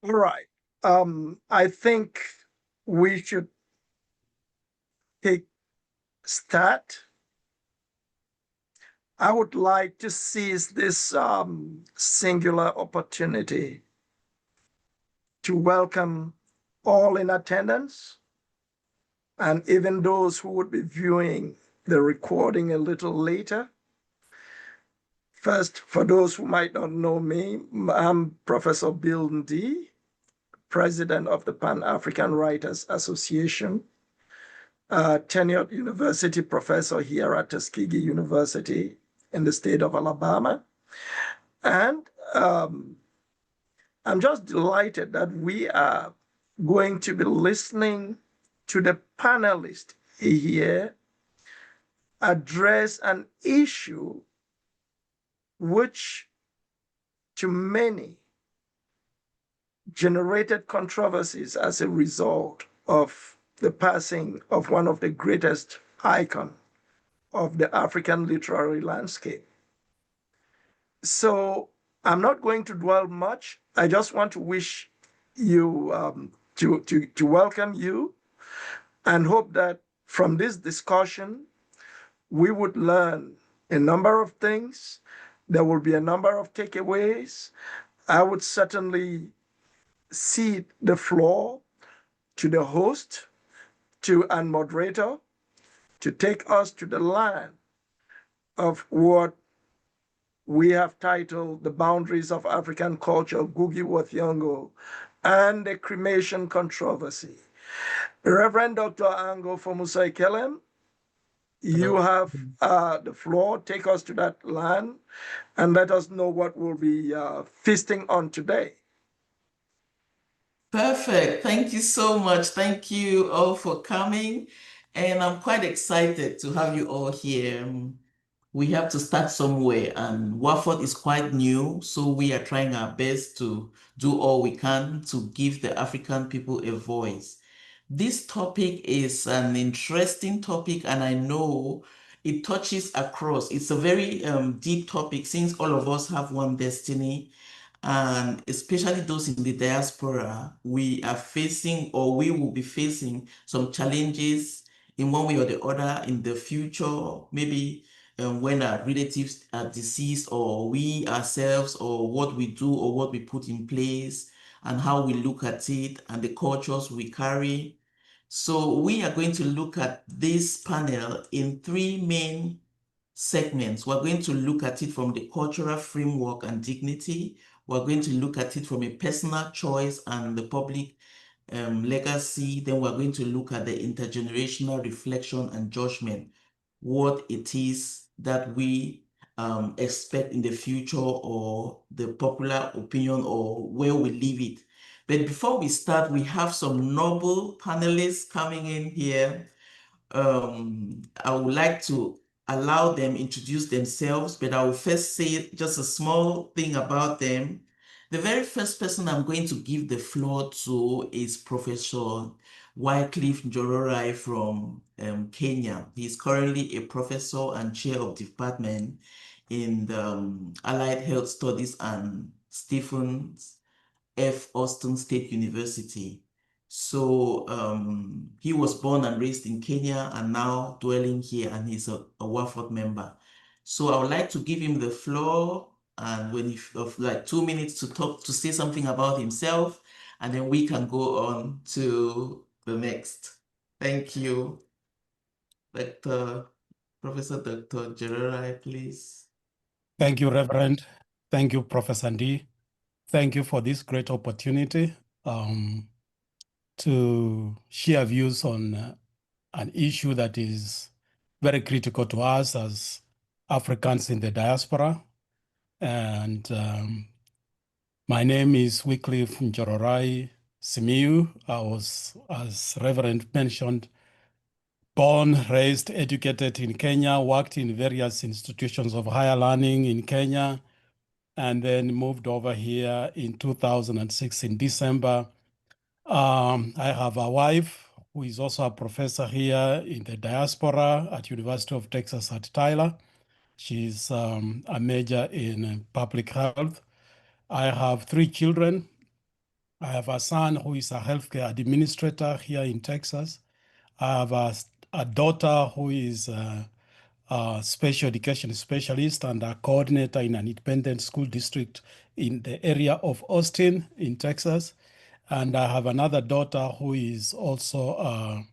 All right. I think we should take start. I would like to seize this singular opportunity to welcome all in attendance and even those who would be viewing the recording a little later. First, for those who might not know me, I'm Professor Bill Ndi, President of the Pan-African Writers Association, a tenured university professor here at Tuskegee University in the state of Alabama. And I'm just delighted that we are going to be listening to the panelists here address an issue which to many generated controversies as a result of the passing of one of the greatest icons of the African literary landscape. So I'm not going to dwell much. I just want to wish you to welcome you and hope that from this discussion, we would learn a number of things. There will be a number of takeaways. I would certainly cede the floor to the host and moderator to take us to the land of what we have titled The Boundaries of African Culture, Ngugi wa Thiong'o, and the Cremation Controversy. Reverend Dr. Ango Fomusai-Kelem, you have the floor. Take us to that land and let us know what we'll be feasting on today. Perfect. Thank you so much. Thank you all for coming. And I'm quite excited to have you all here. We have to start somewhere, and WAFORD is quite new, so we are trying our best to do all we can to give the African people a voice. This topic is an interesting topic, and I know it touches across. It's a very deep topic since all of us have one destiny, and especially those in the diaspora, we are facing or we will be facing some challenges in one way or the other in the future, maybe when our relatives are deceased, or we ourselves, or what we do or what we put in place, and how we look at it, and the cultures we carry. So we are going to look at this panel in three main segments. We're going to look at it from the cultural framework and dignity. We're going to look at it from a personal choice and the public legacy. Then we're going to look at the intergenerational reflection and judgment, what it is that we expect in the future, or the popular opinion, or where we leave it. But before we start, we have some noble panelists coming in here. I would like to allow them introduce themselves, but I will first say just a small thing about them. The very first person I'm going to give the floor to is Professor Wycliffe Njororai from Kenya. He's currently a professor and chair of department in the Allied Health Studies and Stephen F. Austin State University. So he was born and raised in Kenya and now dwelling here, and he's a WAFORD member. So I would like to give him the floor, and when he of like 2 minutes to talk, to say something about himself, and then we can go on to the next. Thank you. Professor Dr. Njororai, please. Thank you, Reverend. Thank you, Professor Ndi. Thank you for this great opportunity to share views on an issue that is very critical to us as Africans in the diaspora. And my name is Wycliffe Njororai Simiyu. I was, as Reverend mentioned, born, raised, educated in Kenya, worked in various institutions of higher learning in Kenya, and then moved over here in 2006 in December. I have a wife who is also a professor here in the diaspora at University of Texas at Tyler. She's a major in public health. I have 3 children. I have a son who is a healthcare administrator here in Texas. I have a daughter who is a special education specialist and a coordinator in an independent school district in the area of Austin in Texas. And I have another daughter who is also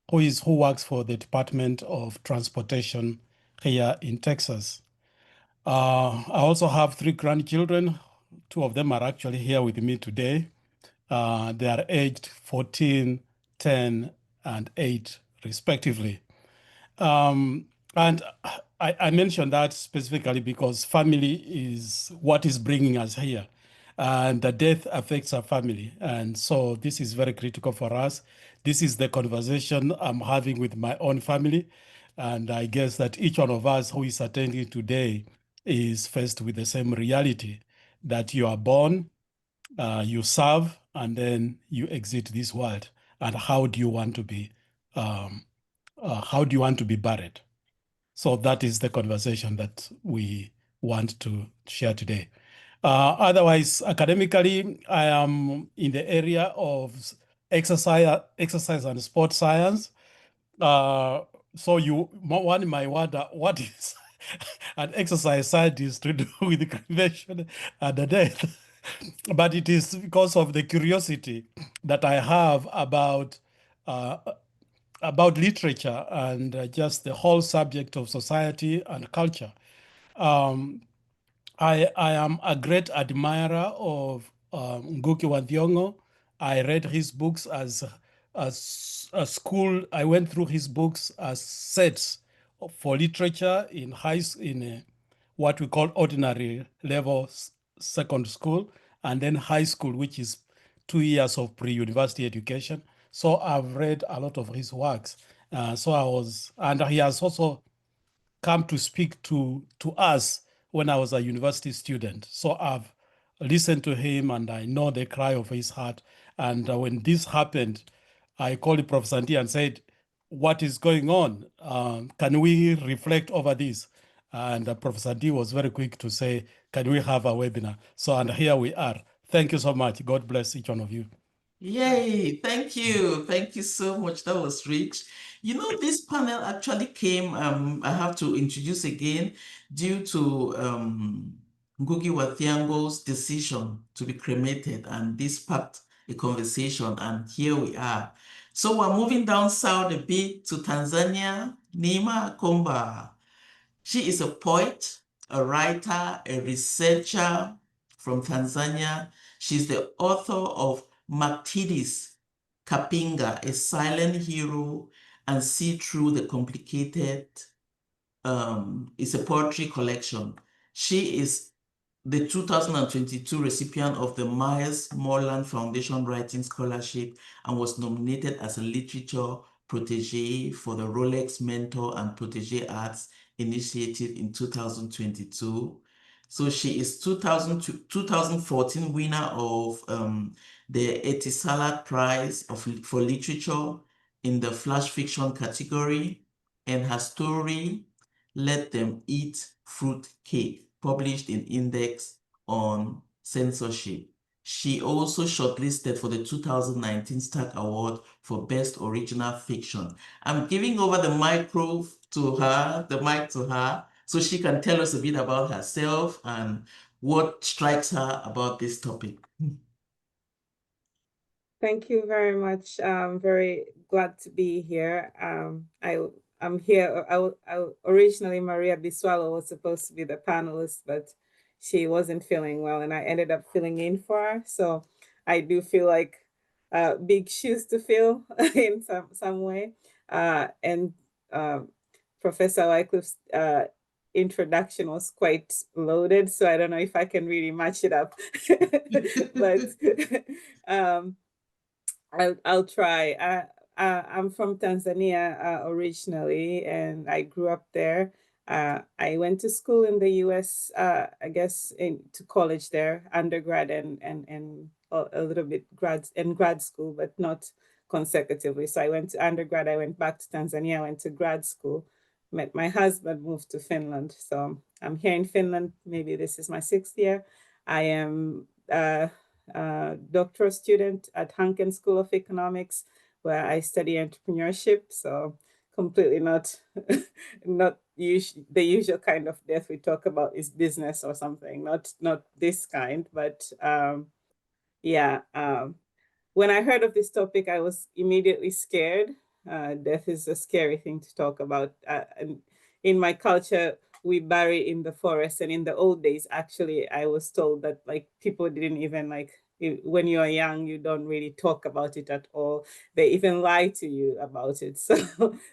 who works for the Department of Transportation here in Texas. I also have 3 grandchildren. 2 of them are actually here with me today. They are aged 14, 10, and 8, respectively. And I mentioned that specifically because family is what is bringing us here. And the death affects our family. And so this is very critical for us. This is the conversation I'm having with my own family. And I guess that each one of us who is attending today is faced with the same reality that you are born, you serve, and then you exit this world. And how do you want to be buried? So that is the conversation that we want to share today. Otherwise, academically, I am in the area of exercise and sport science. So one might wonder, what is an exercise scientist to do with cremation and the death? But it is because of the curiosity that I have about literature and just the whole subject of society and culture. I am a great admirer of Ngugi wa Thiong'o. I read his books as a school. I went through his books as sets for literature in what we call ordinary level second school, and then high school, which is 2 years of pre-university education. So I've read a lot of his works. And he has also come to speak to us when I was a university student. So I've listened to him and I know the cry of his heart. And when this happened, I called Professor Ndi and said, what is going on? Can we reflect over this? And Professor D was very quick to say, can we have a webinar? So, and here we are. Thank you so much. God bless each one of you. Yay, thank you. Thank you so much. That was rich. You know, this panel actually came, I have to introduce again, due to Ngugi wa Thiong'o's decision to be cremated, and this sparked a conversation, and here we are. So we're moving down south a bit to Tanzania. Neema Komba. She is a poet, a writer, a researcher from Tanzania. She's the author of Maktidis Kapinga, a silent hero, and See Through the Complicated. It's a poetry collection. She is the 2022 recipient of the Myers Moreland Foundation Writing Scholarship and was nominated as a literature protege for the Rolex Mentor and Protege Arts Initiative in 2022. So she is 2014 winner of the Etisalat Prize for Literature in the Flash Fiction category, and her story, Let Them Eat Fruit Cake, published in Index on Censorship. She also shortlisted for the 2019 Stack Award for Best Original Fiction. I'm giving over the mic to her, so she can tell us a bit about herself and what strikes her about this topic. Thank you very much. I'm very glad to be here. I'm here. Originally, Maria Biswalo was supposed to be the panelist, but she wasn't feeling well, and I ended up filling in for her. So I do feel like big shoes to fill in some way. Professor Wycliffe's introduction was quite loaded, so I don't know if I can really match it up. But I'll try. I'm from Tanzania originally, and I grew up there. I went to school in the US, I guess to college there, undergrad and a little bit grad school, but not consecutively. So I went to undergrad, I went back to Tanzania, I went to grad school, met my husband, moved to Finland. So I'm here in Finland. Maybe this is my 6th year. I am doctoral student at Hanken School of Economics, where I study entrepreneurship. So completely not the usual kind of death we talk about is business or something, not this kind, but yeah. When I heard of this topic, I was immediately scared. Death is a scary thing to talk about. And in my culture, we bury in the forest. And in the old days, actually, I was told that like people didn't even like, when you are young, you don't really talk about it at all. They even lie to you about it.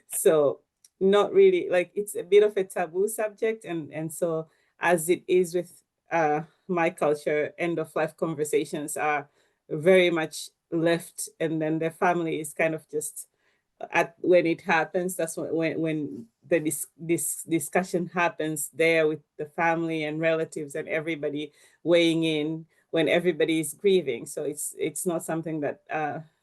So not really, like it's a bit of a taboo subject. And so as it is with my culture, end of life conversations are very much left, and then their family is kind of just when it happens, that's when the discussion happens there with the family and relatives and everybody weighing in when everybody is grieving. So it's not something that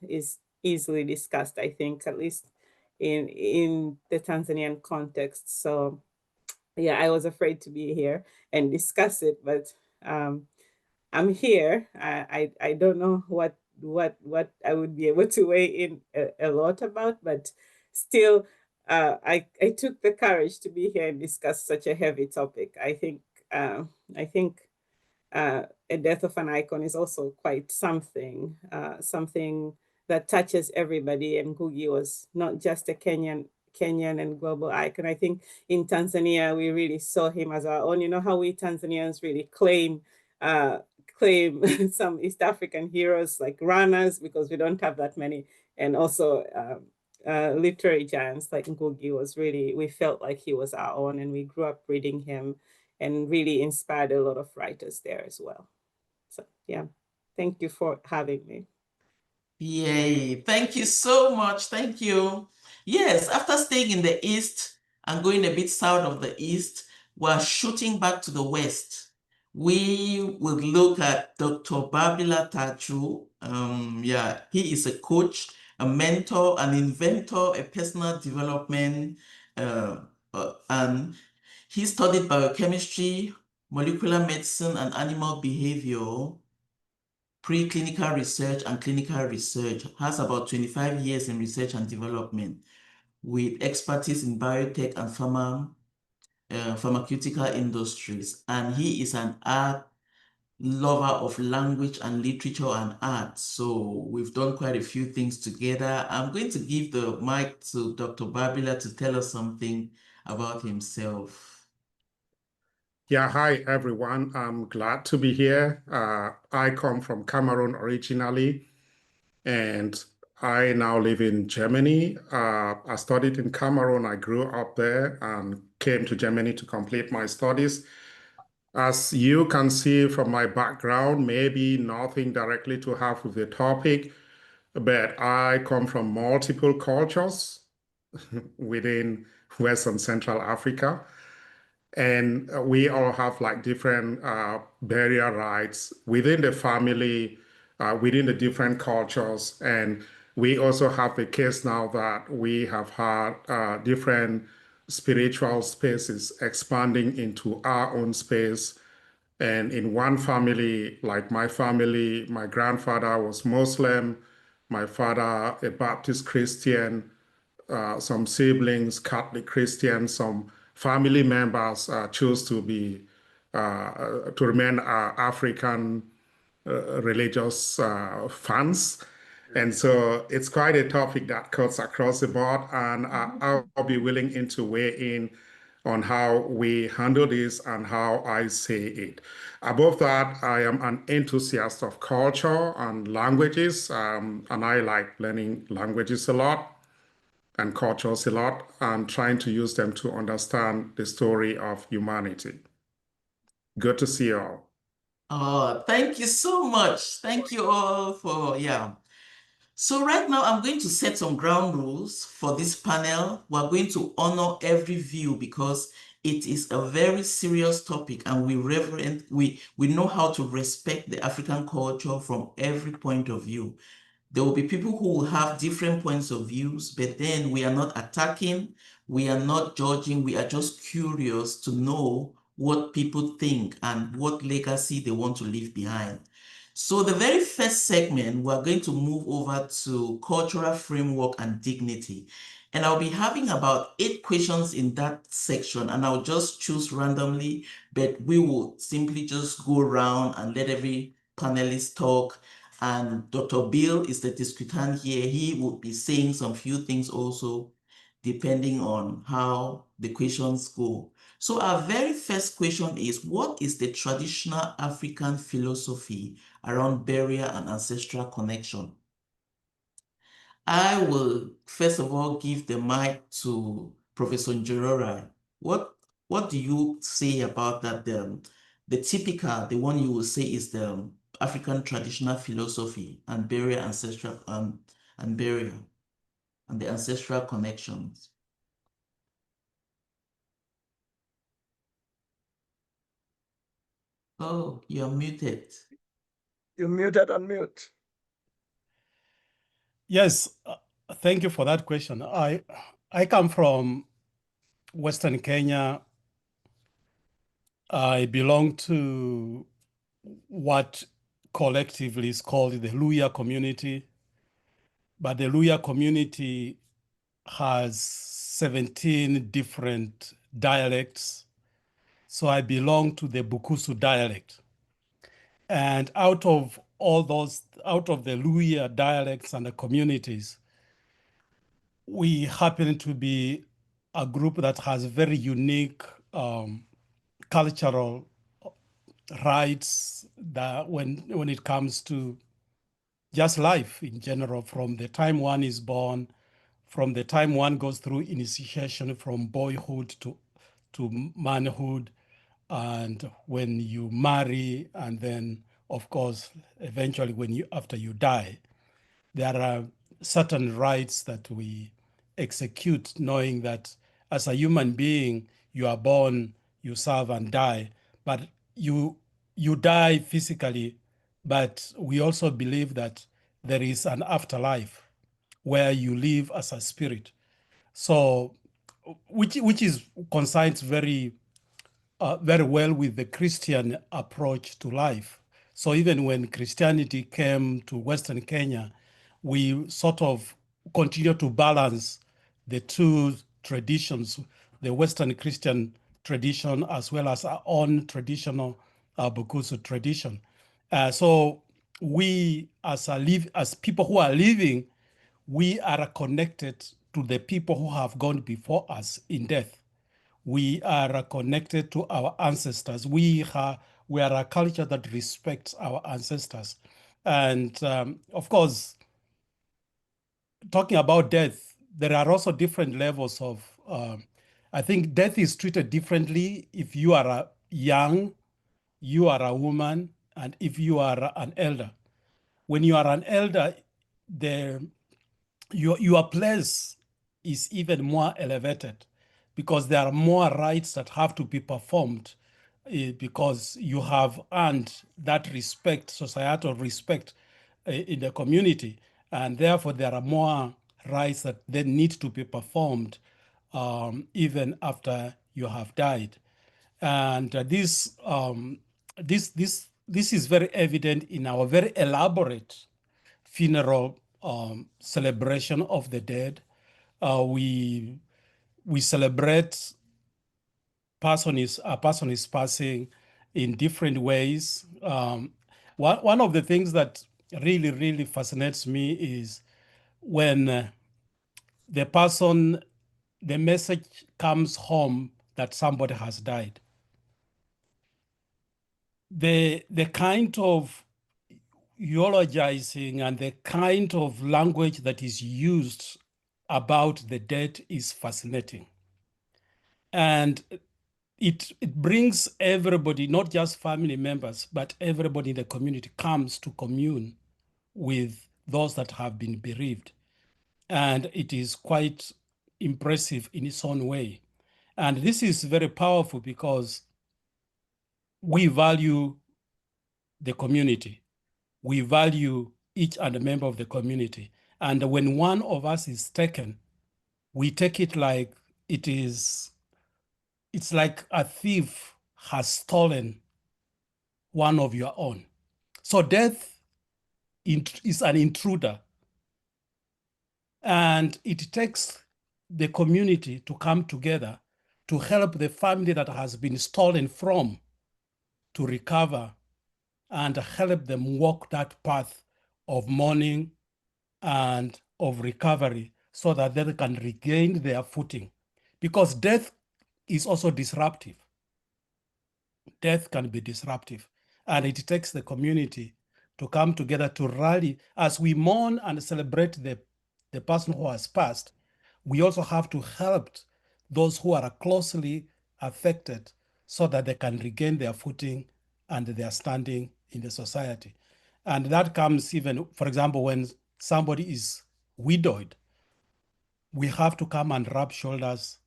is easily discussed, I think, at least in the Tanzanian context. So yeah, I was afraid to be here and discuss it, but I'm here. I don't know what I would be able to weigh in a lot about, but still, I took the courage to be here and discuss such a heavy topic. I think a death of an icon is also quite something that touches everybody. And Ngugi was not just a Kenyan and global icon. I think in Tanzania, we really saw him as our own. You know how we Tanzanians really claim some East African heroes like runners, because we don't have that many. And also literary giants like Ngugi was really, we felt like he was our own, and we grew up reading him and really inspired a lot of writers there as well. So yeah, thank you for having me. Yay, thank you so much. Thank you. Yes, after staying in the East and going a bit south of the East, we're shooting back to the West. We will look at Dr. Babila Tachu. Yeah, he is a coach, a mentor, an inventor, a personal development, and he studied biochemistry, molecular medicine, and animal behavior, preclinical research and clinical research, has about 25 years in research and development with expertise in biotech and pharmaceutical industries. And he is an art lover of language and literature and art. So we've done quite a few things together. I'm going to give the mic to Dr. Babila to tell us something about himself. Yeah, hi everyone. I'm glad to be here. I come from Cameroon originally, and I now live in Germany. I studied in Cameroon. I grew up there and came to Germany to complete my studies. As you can see from my background, maybe nothing directly to have with the topic, but I come from multiple cultures within West and Central Africa. And we all have like different burial rites within the family, within the different cultures. And we also have the case now that we have had different spiritual spaces expanding into our own space. And in one family, like my family, my grandfather was Muslim, my father a Baptist Christian, some siblings, Catholic Christians, some family members chose to remain African religious fans. And so it's quite a topic that cuts across the board, and I'll be willing to weigh in on how we handle this and how I say it. Above that, I am an enthusiast of culture and languages, and I like learning languages a lot and cultures a lot, and trying to use them to understand the story of humanity. Good to see you all. Oh, thank you so much. Thank you all for, yeah. So right now I'm going to set some ground rules for this panel. We're going to honor every view because it is a very serious topic, and we know how to respect the African culture from every point of view. There will be people who will have different points of views, but then we are not attacking, we are not judging, we are just curious to know what people think and what legacy they want to leave behind. So the very first segment, we're going to move over to cultural framework and dignity. And I'll be having about 8 questions in that section, and I'll just choose randomly, but we will simply just go around and let every panelist talk. And Dr. Bill is the discutant here. He will be saying some few things also, depending on how the questions go. So our very first question is, what is the traditional African philosophy around burial and ancestral connection? I will first of all give the mic to Professor Njorora. What do you say about that? The typical, the one you will say is the African traditional philosophy and burial ancestral and burial and the ancestral connections. Oh, you're muted. You're muted, unmute. Yes, thank you for that question. I come from Western Kenya. I belong to what collectively is called the Luya community, but the Luya community has 17 different dialects. So I belong to the Bukusu dialect. And out of all those, out of the Luya dialects and the communities, we happen to be a group that has very unique cultural rights that when it comes to just life in general, from the time one is born, from the time one goes through initiation from boyhood to manhood, and when you marry, and then of course eventually after you die, there are certain rights that we execute, knowing that as a human being, you are born, you serve and die, but you die physically, but we also believe that there is an afterlife where you live as a spirit. So, which is coincides very well with the Christian approach to life. So even when Christianity came to Western Kenya, we sort of continue to balance the two traditions, the Western Christian tradition as well as our own traditional Bukusu tradition. So we as people who are living, we are connected to the people who have gone before us in death. We are connected to our ancestors. We are a culture that respects our ancestors. And of course, talking about death, there are also different levels of, I think death is treated differently if you are young, you are a woman, and if you are an elder. When you are an elder, your place is even more elevated because there are more rights that have to be performed because you have earned that respect, societal respect in the community. And therefore, there are more rights that then need to be performed even after you have died. And this is very evident in our very elaborate funeral celebration of the dead. We celebrate a person is passing in different ways. One of the things that really fascinates me is when the message comes home that somebody has died. The kind of eulogizing and the kind of language that is used about the dead is fascinating. And it brings everybody, not just family members, but everybody in the community comes to commune with those that have been bereaved. And it is quite impressive in its own way. And this is very powerful because we value the community. We value each and a member of the community. And when one of us is taken, we take it like it's like a thief has stolen one of your own. So death is an intruder. And it takes the community to come together to help the family that has been stolen from to recover and help them walk that path of mourning and of recovery so that they can regain their footing. Because death is also disruptive. Death can be disruptive. And it takes the community to come together to rally. As we mourn and celebrate the person who has passed, we also have to help those who are closely affected so that they can regain their footing and their standing in the society. And that comes even, for example, when somebody is widowed, we have to come and rub shoulders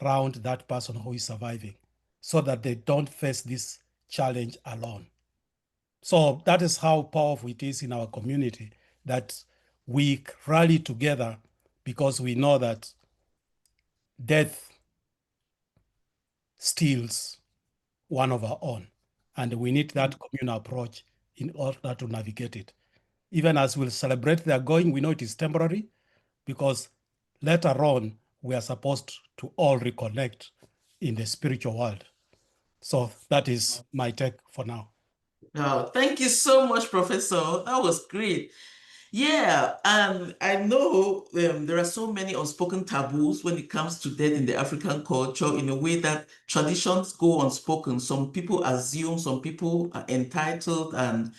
around that person who is surviving so that they don't face this challenge alone. So that is how powerful it is in our community that we rally together because we know that death steals one of our own. And we need that communal approach in order to navigate it. Even as we'll celebrate their going, we know it is temporary because later on, we are supposed to all reconnect in the spiritual world. So that is my take for now. Oh, thank you so much, Professor. That was great. Yeah, and I know there are so many unspoken taboos when it comes to death in the African culture in a way that traditions go unspoken. Some people assume, some people are entitled, and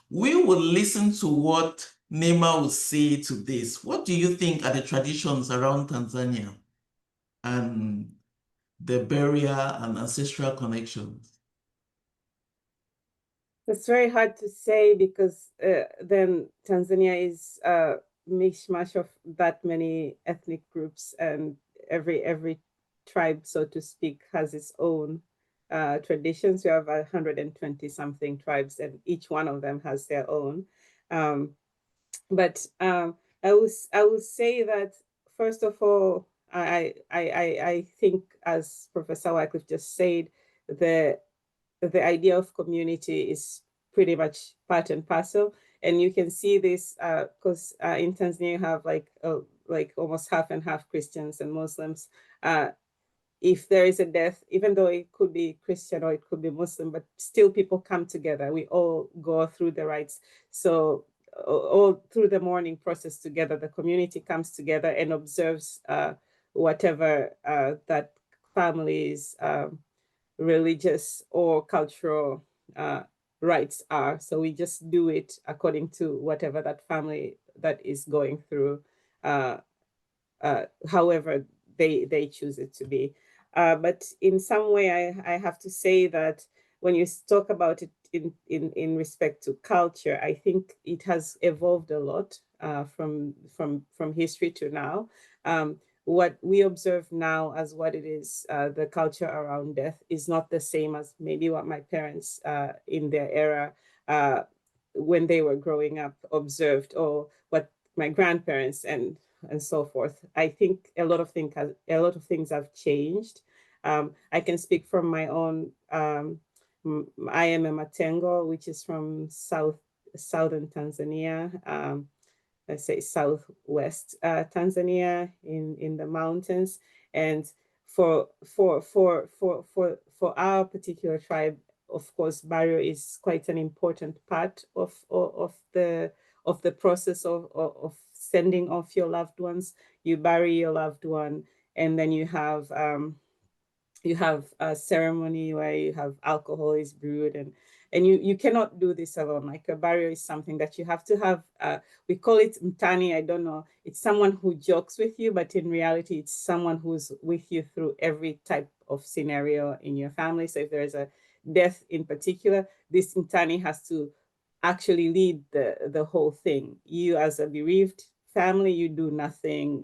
we will listen to what Nema will say to this. What do you think are the traditions around Tanzania and the burial and ancestral connections? It's very hard to say because then Tanzania is a mishmash of that many ethnic groups, and every tribe, so to speak, has its own traditions. We have 120 something tribes, and each one of them has their own. But I will say that first of all, I think, as Professor Wycliffe just said, the idea of community is pretty much part and parcel. And you can see this because in Tanzania you have like almost half and half Christians and Muslims. If there is a death, even though it could be Christian or it could be Muslim, but still people come together. We all go through the rites. So all through the mourning process together, the community comes together and observes whatever that family's religious or cultural rites are. So we just do it according to whatever that family that is going through, however they choose it to be. But in some way, I have to say that when you talk about it in respect to culture, I think it has evolved a lot from history to now. What we observe now as what it is, the culture around death is not the same as maybe what my parents in their era, when they were growing up, observed, or what my grandparents and so forth. I think a lot of things have changed. I can speak from my own. I am a Matengo, which is from southern Tanzania. Let's say southwest Tanzania in the mountains. And for our particular tribe, of course, burial is quite an important part of the process of sending off your loved ones. You bury your loved one, and then you have a ceremony where you have alcohol is brewed, and you cannot do this alone. Like a burial is something that you have to have. We call it mtani. I don't know. It's someone who jokes with you, but in reality, it's someone who's with you through every type of scenario in your family. So if there is a death in particular, this mtani has to actually lead the whole thing. You, as a bereaved family, you do nothing,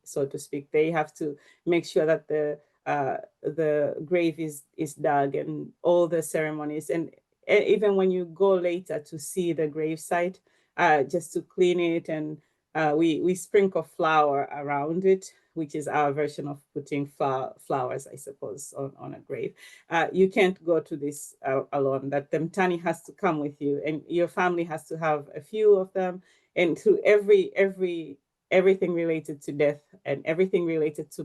so to speak. They have to make sure that the grave is dug and all the ceremonies, and even when you go later to see the gravesite, just to clean it and we sprinkle flour around it, which is our version of putting flowers, I suppose, on a grave. You can't go to this alone. That the mtani has to come with you, and your family has to have a few of them. And to everything related to death and everything related to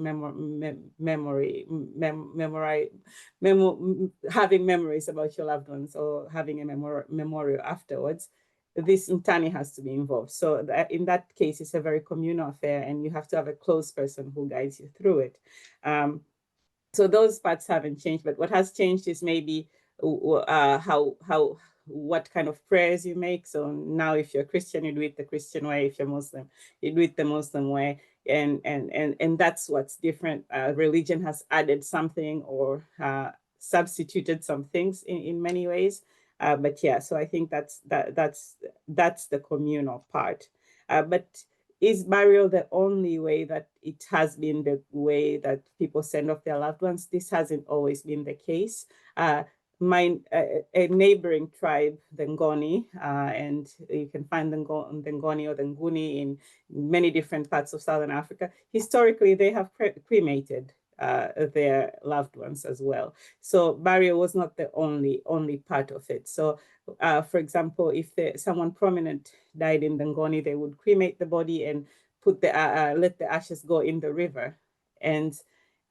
having memories about your loved ones or having a memorial afterwards, this mtani has to be involved. So in that case, it's a very communal affair, and you have to have a close person who guides you through it. So those parts haven't changed, but what has changed is maybe what kind of prayers you make. So now if you're Christian, you do it the Christian way. If you're Muslim, you do it the Muslim way. And that's what's different. Religion has added something or substituted some things in many ways. But yeah, so I think that's the communal part. But is burial the only way that it has been the way that people send off their loved ones? This hasn't always been the case. A neighboring tribe, the Ngoni, and you can find the Ngoni or the Nguni in many different parts of Southern Africa. Historically, they have cremated their loved ones as well. So burial was not the only part of it. So for example, if someone prominent died in the Ngoni, they would cremate the body and put let the ashes go in the river. And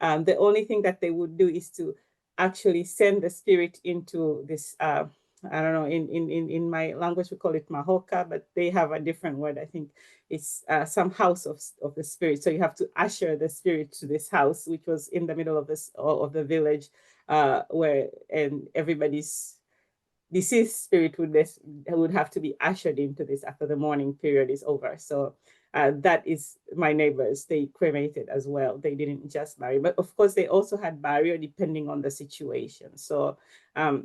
the only thing that they would do is to actually send the spirit into this, I don't know, in my language we call it mahoka, but they have a different word. I think it's some house of the spirit. So you have to usher the spirit to this house, which was in the middle of the village, and everybody's deceased spirit would have to be ushered into this after the mourning period is over. So that is my neighbors. They cremated as well. They didn't just bury, but of course they also had burial depending on the situation. So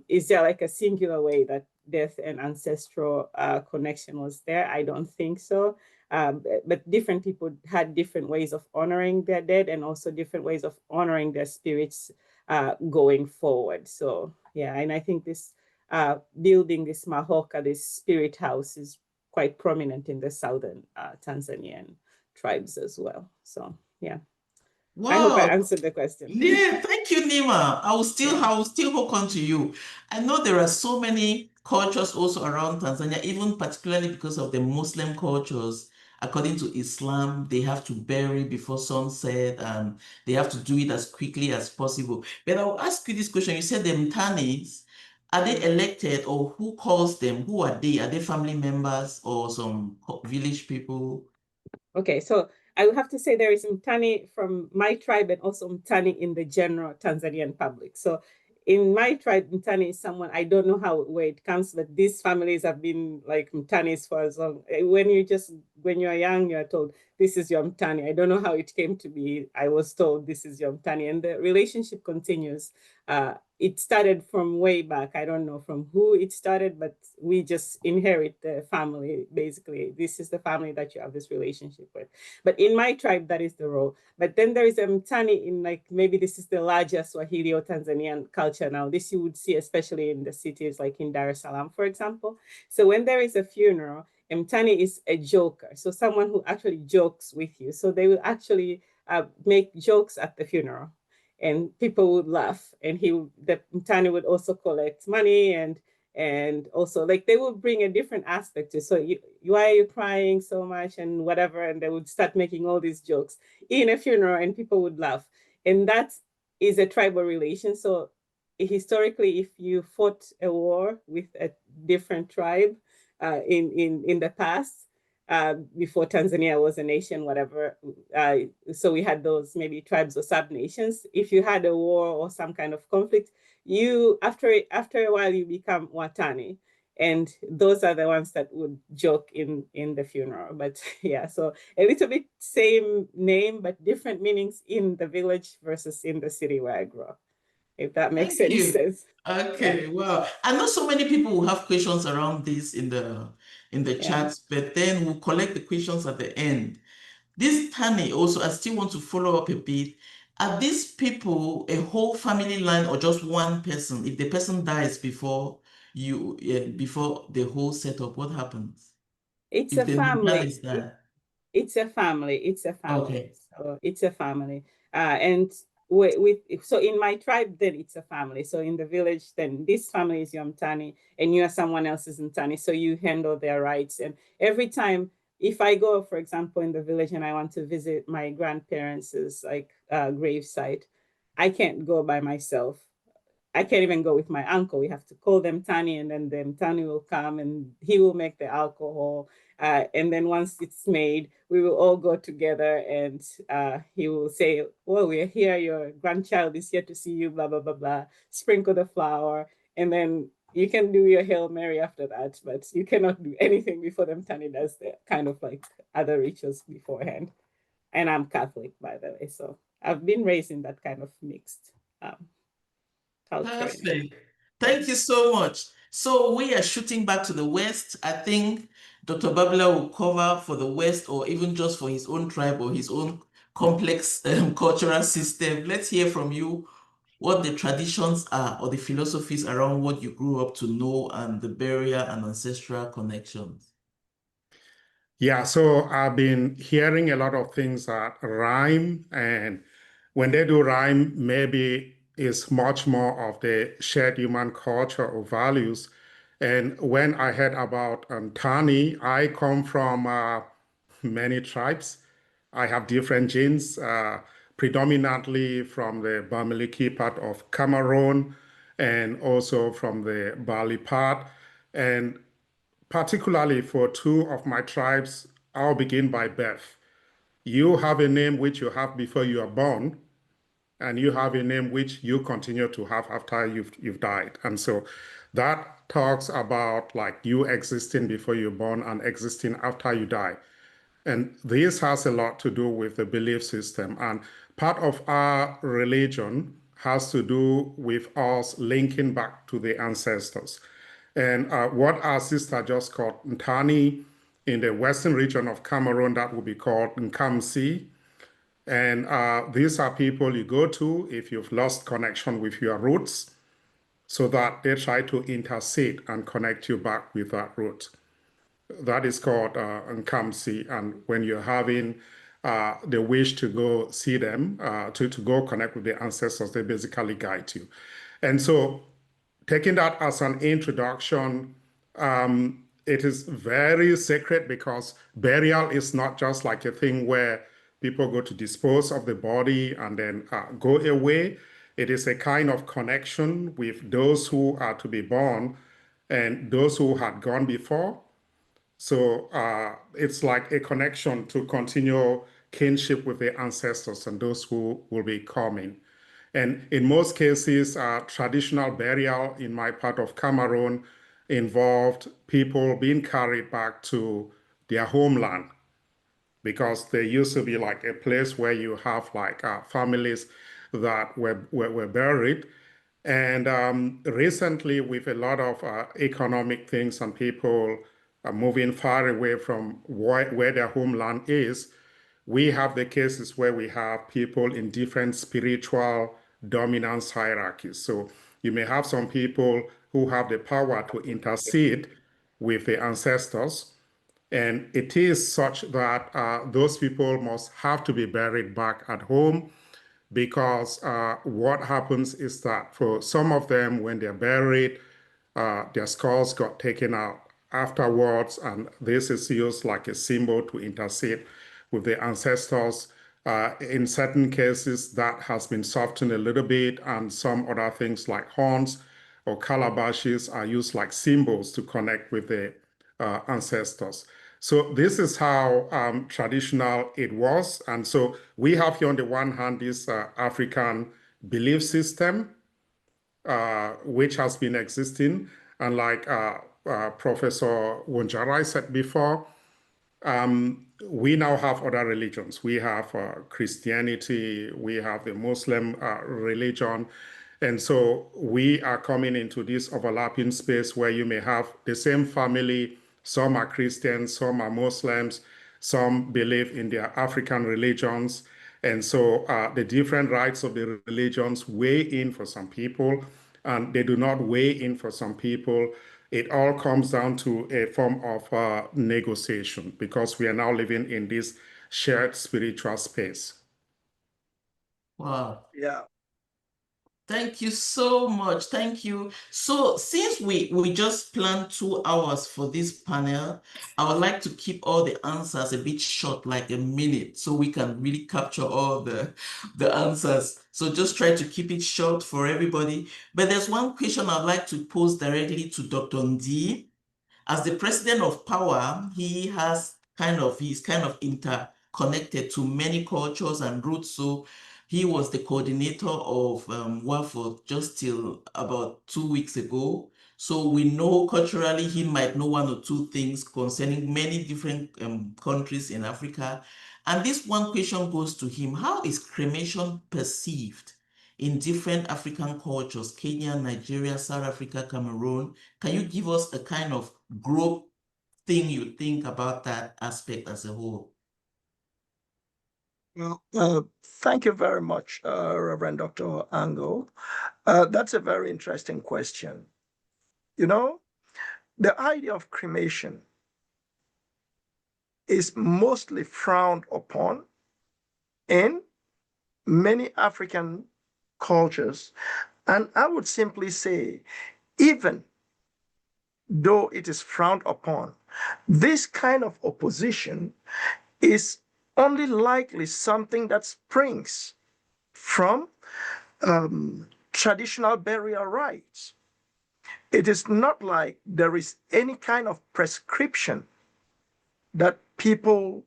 is there like a singular way that death and ancestral connection was there? I don't think so. But different people had different ways of honoring their dead and also different ways of honoring their spirits going forward. So yeah, and I think this building this mahoka, this spirit house, is quite prominent in the southern Tanzanian tribes as well. So yeah. Wow. I hope I answered the question. Yeah, thank you, Nima. I will still hook on to you. I know there are so many cultures also around Tanzania, even particularly because of the Muslim cultures. According to Islam, they have to bury before sunset and they have to do it as quickly as possible. But I'll ask you this question. You said the Mtanis, are they elected or who calls them? Who are they? Are they family members or some village people? Okay, so I would have to say there is Mtani from my tribe and also Mtani in the general Tanzanian public. So in my tribe, Mtani is someone, I don't know where it comes, but these families have been like Mtanis for as long. When you're young, you're told, this is your Mtani. I don't know how it came to be. I was told this is your Mtani, and the relationship continues. It started from way back. I don't know from who it started, but we just inherit the family. Basically, this is the family that you have this relationship with. But in my tribe, that is the role. But then there is a Mtani in, like, maybe this is the largest Swahili or Tanzanian culture now. This you would see especially in the cities like in Dar es Salaam, for example. So when there is a funeral, Mtani is a joker. So someone who actually jokes with you. So they will actually make jokes at the funeral, and people would laugh, and the Mtani would also collect money, and also like they would bring a different aspect to it. So why are you crying so much and whatever, and they would start making all these jokes in a funeral, and people would laugh. And that is a tribal relation. So historically, if you fought a war with a different tribe in the past, before Tanzania was a nation, whatever. So we had those maybe tribes or sub-nations. If you had a war or some kind of conflict, after a while you become Watani. And those are the ones that would joke in the funeral. But yeah, so a little bit same name, but different meanings in the village versus in the city where I grew up, if that makes any sense. Okay, yeah. Wow. I know so many people will have questions around this in the chats, but then we'll collect the questions at the end. This Tani also, I still want to follow up a bit. Are these people a whole family line or just one person? If the person dies before the whole setup, what happens? It's a family. It's a family. It's a family. Okay. So it's a family. And so in my tribe, then it's a family. So in the village, then this family is your Mtani, and you are someone else's Mtani. So you handle their rights. And every time, if I go, for example, in the village and I want to visit my grandparents' like gravesite, I can't go by myself. I can't even go with my uncle. We have to call them Tani, and then Tani will come and he will make the alcohol. And then once it's made, we will all go together and he will say, well, we're here, your grandchild is here to see you, blah, blah, blah, blah. Sprinkle the flour. And then you can do your Hail Mary after that, but you cannot do anything before them Tani does the kind of like other rituals beforehand. And I'm Catholic, by the way. So I've been raised in that kind of mixed culture. Perfect. Thank you so much. So we are shooting back to the West. I think Dr. Babla will cover for the West or even just for his own tribe or his own complex cultural system. Let's hear from you what the traditions are or the philosophies around what you grew up to know and the burial and ancestral connections. Yeah, so I've been hearing a lot of things that rhyme, and when they do rhyme, maybe it's much more of the shared human culture or values. And when I heard about Tani, I come from many tribes. I have different genes, predominantly from the Bamileke part of Cameroon and also from the Bali part. And particularly for two of my tribes, I'll begin by birth. You have a name which you have before you are born, and you have a name which you continue to have after you've died. And so that talks about like you existing before you're born and existing after you die. And this has a lot to do with the belief system. And part of our religion has to do with us linking back to the ancestors. And what our sister just called Ntani in the western region of Cameroon, that would be called Nkamsi. And these are people you go to if you've lost connection with your roots, so that they try to intercede and connect you back with that root. That is called Nkamsi. And when you're having the wish to go see them, to go connect with the ancestors, they basically guide you. And so taking that as an introduction, it is very sacred because burial is not just like a thing where people go to dispose of the body and then go away. It is a kind of connection with those who are to be born and those who had gone before. So it's like a connection to continue kinship with the ancestors and those who will be coming. And in most cases, traditional burial in my part of Cameroon involved people being carried back to their homeland, because there used to be like a place where you have like families that were buried. And recently, with a lot of economic things and people moving far away from where their homeland is, we have the cases where we have people in different spiritual dominance hierarchies. So you may have some people who have the power to intercede with the ancestors, and it is such that those people must have to be buried back at home, because what happens is that for some of them, when they're buried, their skulls got taken out afterwards, and this is used like a symbol to intercede with the ancestors. In certain cases, that has been softened a little bit, and some other things like horns or calabashes are used like symbols to connect with the ancestors. So this is how traditional it was. And so we have here on the one hand this African belief system, which has been existing. And like Professor Wonjarai said before, we now have other religions. We have Christianity, we have the Muslim religion. And so we are coming into this overlapping space where you may have the same family. Some are Christians, some are Muslims, some believe in their African religions. And so the different rites of the religions weigh in for some people, and they do not weigh in for some people. it all comes down to a form of negotiation, because we are now living in this shared spiritual space. Wow. Yeah. Thank you so much. Thank you. So since we just planned 2 hours for this panel, I would like to keep all the answers a bit short, like a minute, so we can really capture all the answers. So just try to keep it short for everybody. But there's one question I'd like to pose directly to Dr. Ndi. As the president of PAWA, he's kind of interconnected to many cultures and roots. So he was the coordinator of WAFORD just till about 2 weeks ago. So we know culturally he might know 1 or 2 things concerning many different countries in Africa. And this one question goes to him: how is cremation perceived in different African cultures, Kenya, Nigeria, South Africa, Cameroon? Can you give us a kind of group thing you think about that aspect as a whole? Well, thank you very much, Reverend Dr. Ango. That's a very interesting question. You know, the idea of cremation is mostly frowned upon in many African cultures. And I would simply say, even though it is frowned upon, this kind of opposition is only likely something that springs from traditional burial rites. It is not like there is any kind of prescription that people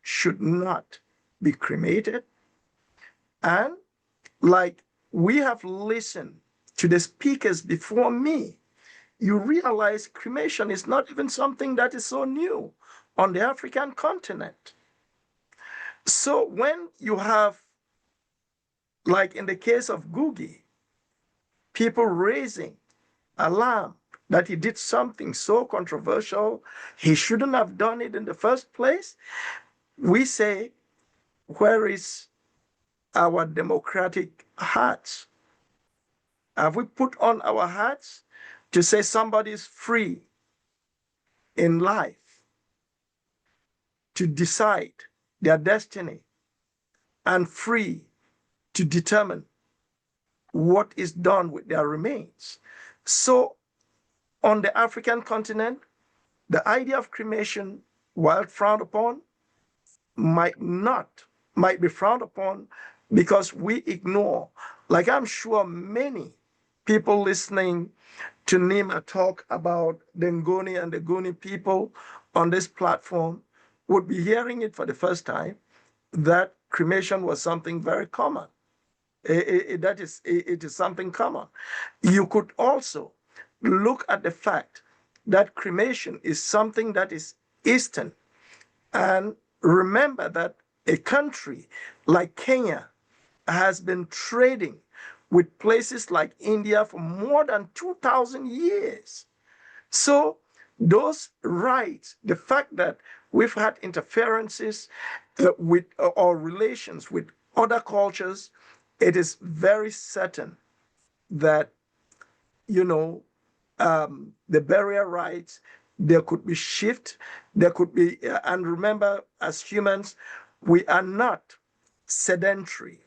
should not be cremated. And like we have listened to the speakers before me, you realize cremation is not even something that is so new on the African continent. So when you have, like in the case of Ngugi, people raising alarm that he did something so controversial, he shouldn't have done it in the first place, we say, where is our democratic hearts? Have we put on our hearts to say somebody is free in life to decide their destiny and free to determine what is done with their remains? So on the African continent, the idea of cremation, while frowned upon, might be frowned upon because we ignore, like I'm sure many people listening to Nima talk about the Ngoni and the Guni people on this platform would be hearing it for the first time, that cremation was something very common. It is something common. You could also look at the fact that cremation is something that is Eastern. And remember that a country like Kenya has been trading with places like India for more than 2,000 years. So those rights, the fact that we've had interferences with or relations with other cultures, it is very certain that, the burial rights, there could be shift, there could be, and remember, as humans, we are not sedentary.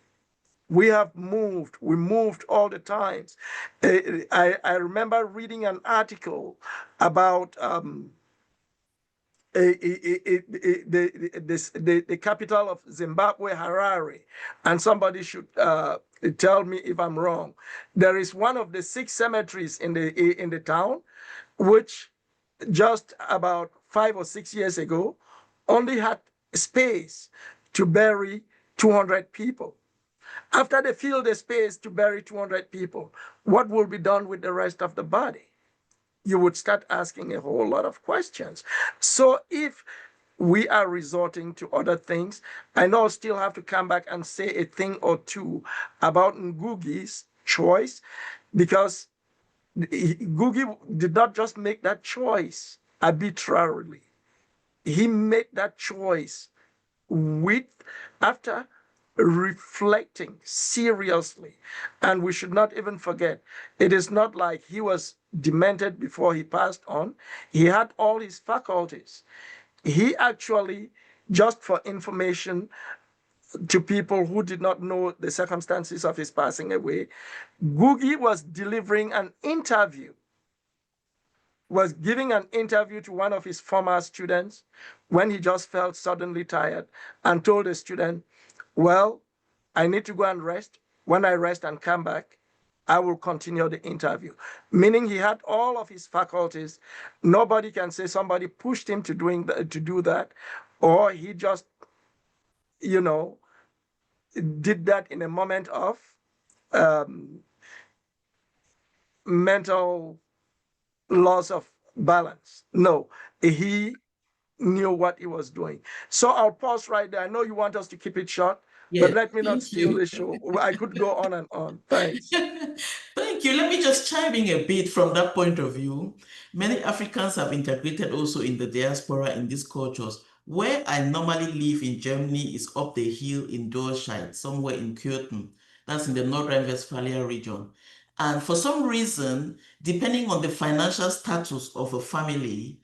We moved all the time. I remember reading an article about the capital of Zimbabwe, Harare, and somebody should tell me if I'm wrong. There is one of the 6 cemeteries in the town, which just about 5 or 6 years ago only had space to bury 200 people. After they fill the space to bury 200 people, what will be done with the rest of the body? You would start asking a whole lot of questions. So if we are resorting to other things, I know I'll still have to come back and say a thing or two about Ngugi's choice, because Ngugi did not just make that choice arbitrarily. He made that choice after reflecting seriously. And we should not even forget, it is not like he was demented before he passed on. He had all his faculties. He actually, just for information to people who did not know the circumstances of his passing away, Ngugi was delivering an interview, was giving an interview to one of his former students when he just felt suddenly tired and told the student, well, I need to go and rest. When I rest and come back, I will continue the interview. Meaning he had all of his faculties. Nobody can say somebody pushed him to do that, or he just, did that in a moment of mental loss of balance. No, he knew what he was doing. So I'll pause right there. I know you want us to keep it short, but let me not steal the show. I could go on and on. Thanks. Thank you. Let me just chime in a bit from that point of view. Many Africans have integrated also in the diaspora in these cultures. Where I normally live in Germany is up the hill in Dorscheid, somewhere in Kürten. That's in the North Rhine-Westphalia region. And for some reason, depending on the financial status of a family,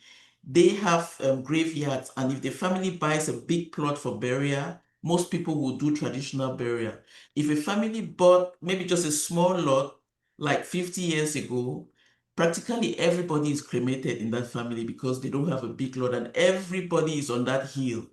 they have graveyards. And if the family buys a big plot for burial, most people will do traditional burial. If a family bought maybe just a small lot, like 50 years ago, practically everybody is cremated in that family because they don't have a big lot and everybody is on that hill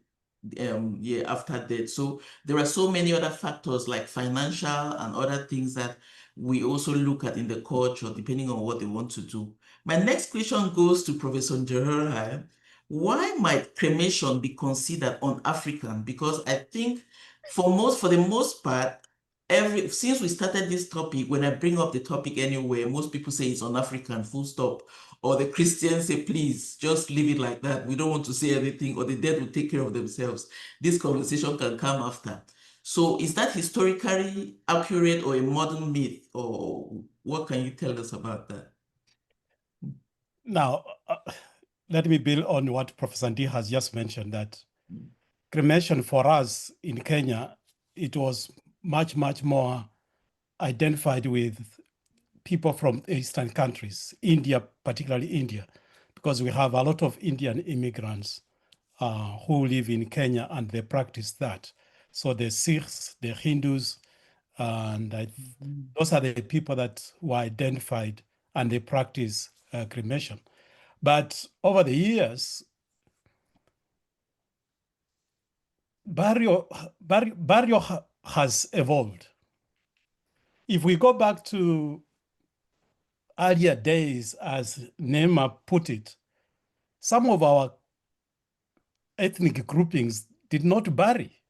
after death. So there are so many other factors like financial and other things that we also look at in the culture depending on what they want to do. My next question goes to Professor Njeruha. Why might cremation be considered un-African? Because I think for the most part, since we started this topic, when I bring up the topic anywhere, most people say it's un-African, full stop. Or the Christians say, please, just leave it like that. We don't want to say anything, or the dead will take care of themselves. This conversation can come after. So is that historically accurate or a modern myth? Or what can you tell us about that? Now, let me build on what Professor Ndi has just mentioned, that cremation for us in Kenya, it was much, much more identified with people from Eastern countries, India, particularly India, because we have a lot of Indian immigrants who live in Kenya and they practice that. So the Sikhs, the Hindus, and those are the people that were identified and they practice cremation. But over the years, burial has evolved. If we go back to earlier days, as Nema put it, some of our ethnic groupings did not bury.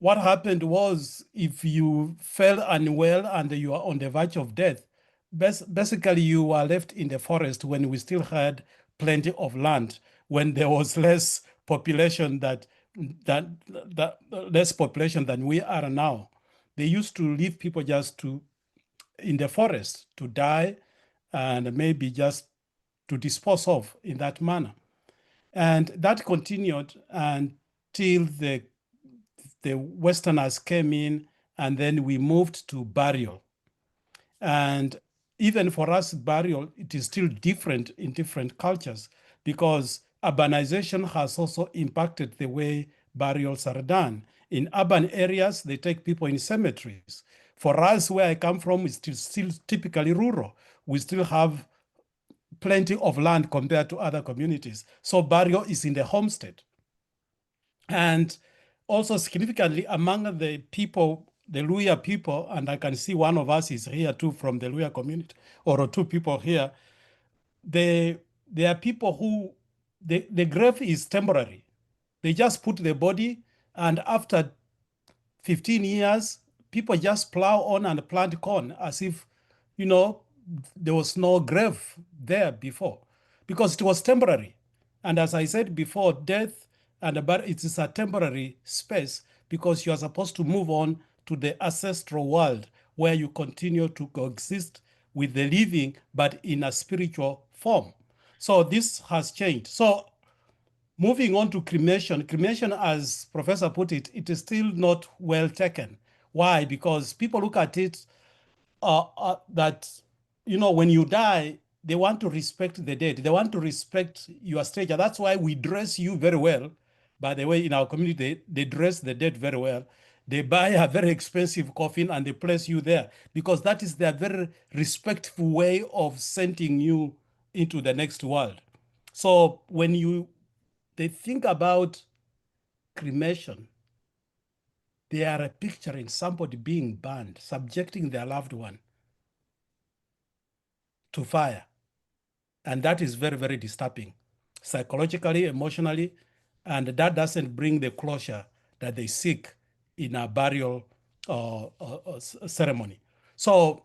What happened was, if you fell unwell and you are on the verge of death, basically you were left in the forest when we still had plenty of land, when there was less population less population than we are now. They used to leave people just in the forest to die and maybe just to dispose of in that manner. And that continued until the Westerners came in, and then we moved to burial. And even for us, burial, it is still different in different cultures because urbanization has also impacted the way burials are done. In urban areas, they take people in cemeteries. For us, where I come from, it's still typically rural. We still have plenty of land compared to other communities. So burial is in the homestead. And also significantly among the people, the Luhya people, and I can see one of us is here too from the Luhya community, or two people here, there are people who, the grave is temporary. They just put the body, and after 15 years, people just plow on and plant corn as if, there was no grave there before, because it was temporary. And as I said before, death it is a temporary space because you are supposed to move on to the ancestral world where you continue to coexist with the living, but in a spiritual form. So this has changed. So moving on to cremation, cremation, as Professor put it, it is still not well taken. Why? Because people look at it that, when you die, they want to respect the dead. They want to respect your stature. That's why we dress you very well. By the way, in our community, they dress the dead very well. They buy a very expensive coffin and they place you there because that is their very respectful way of sending you into the next world. So when they think about cremation, they are picturing somebody being burned, subjecting their loved one to fire. And that is very, very disturbing, psychologically, emotionally, and that doesn't bring the closure that they seek in a burial ceremony. So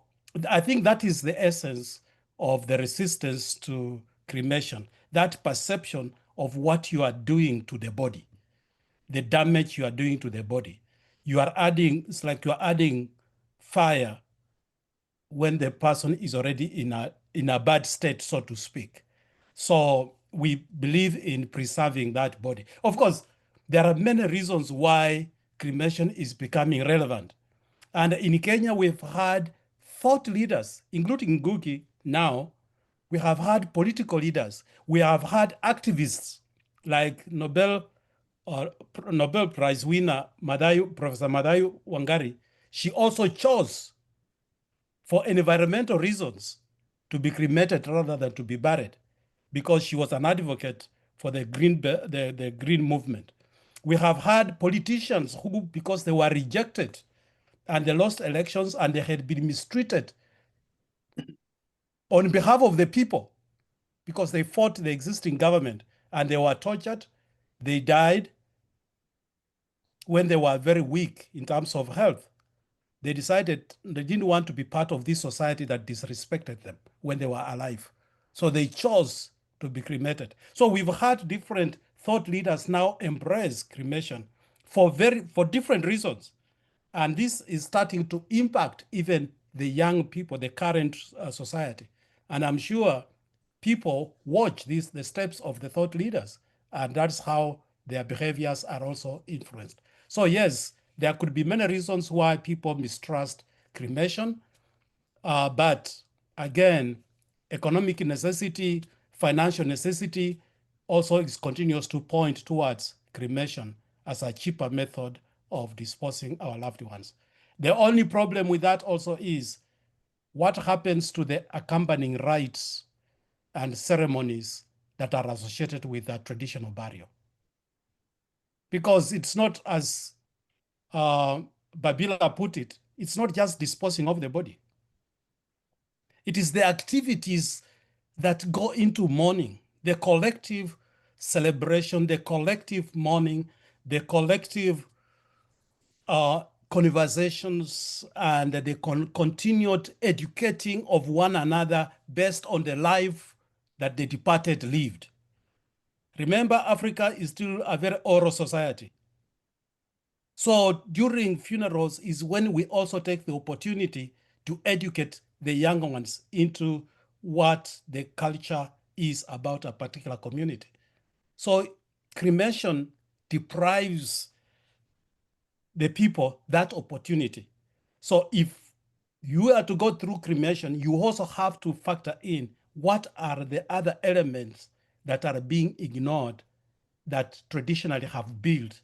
I think that is the essence of the resistance to cremation, that perception of what you are doing to the body, the damage you are doing to the body. You are adding, it's like you are adding fire when the person is already in a bad state, so to speak. So we believe in preserving that body. Of course, there are many reasons why cremation is becoming relevant. And in Kenya, we've had thought leaders, including Ngugi now. We have had political leaders. We have had activists like Nobel Prize winner Professor Madayu Wangari. She also chose, for environmental reasons, to be cremated rather than to be buried, because she was an advocate for the green movement. We have had politicians who, because they were rejected and they lost elections and they had been mistreated on behalf of the people, because they fought the existing government and they were tortured, they died when they were very weak in terms of health. They decided they didn't want to be part of this society that disrespected them when they were alive. So they chose to be cremated. So we've had different thought leaders now embrace cremation for different reasons. And this is starting to impact even the young people, the current society. And I'm sure people watch the steps of the thought leaders, and that's how their behaviors are also influenced. So yes, there could be many reasons why people mistrust cremation, but again, economic necessity, financial necessity also continues to point towards cremation as a cheaper method of disposing our loved ones. The only problem with that also is what happens to the accompanying rites and ceremonies that are associated with that traditional burial. Because it's not, as Babila put it, it's not just disposing of the body. It is the activities that go into mourning, the collective celebration, the collective mourning, the collective conversations, and the continued educating of one another based on the life that the departed lived. Remember, Africa is still a very oral society. So during funerals is when we also take the opportunity to educate the younger ones into what the culture is about a particular community. So cremation deprives the people that opportunity. So if you are to go through cremation, you also have to factor in what are the other elements that are being ignored that traditionally have built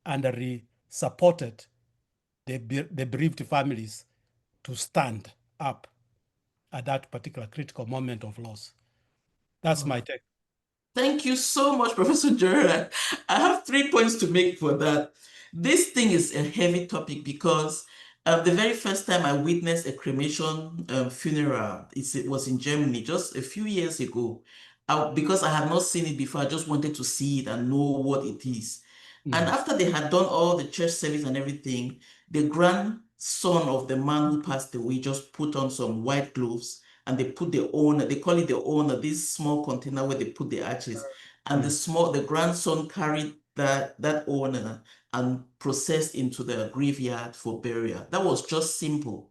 and supported the bereaved families to stand up at that particular critical moment of loss. That's my take. Thank you so much, Professor Gerard. I have 3 points to make for that. This thing is a heavy topic because the very first time I witnessed a cremation funeral, it was in Germany just a few years ago. Because I had not seen it before, I just wanted to see it and know what it is. And after they had done all the church service and everything, the grandson of the man who passed away just put on some white gloves and they put the owner, they call it the owner, this small container where they put the ashes. And the grandson carried that owner and processed into the graveyard for burial. That was just simple.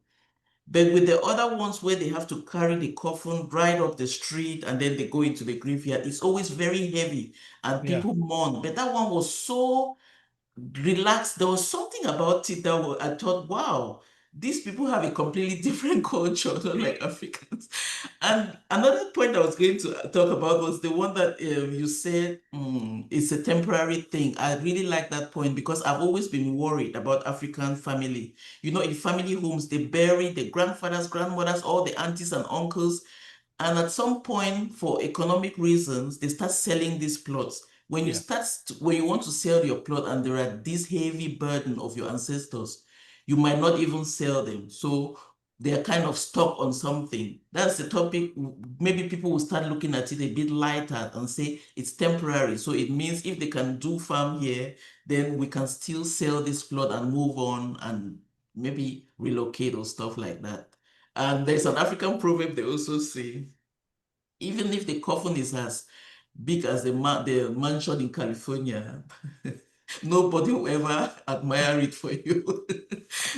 But with the other ones where they have to carry the coffin right up the street and then they go into the graveyard, it's always very heavy and Yeah. people mourn. But that one was so relaxed. There was something about it that I thought, wow, these people have a completely different culture, not like Africans. And another point I was going to talk about was the one that you said it's a temporary thing. I really like that point because I've always been worried about African family. You know, in family homes, they bury the grandfathers, grandmothers, all the aunties and uncles. And at some point, for economic reasons, they start selling these plots. When you when you want to sell your plot and there are this heavy burden of your ancestors, you might not even sell them. So they're kind of stuck on something. That's the topic. Maybe people will start looking at it a bit lighter and say it's temporary. So it means if they can do farm here, then we can still sell this plot and move on and maybe relocate or stuff like that. And there's an African proverb they also say, even if the coffin is as big as the mansion in California, nobody will ever admire it for you.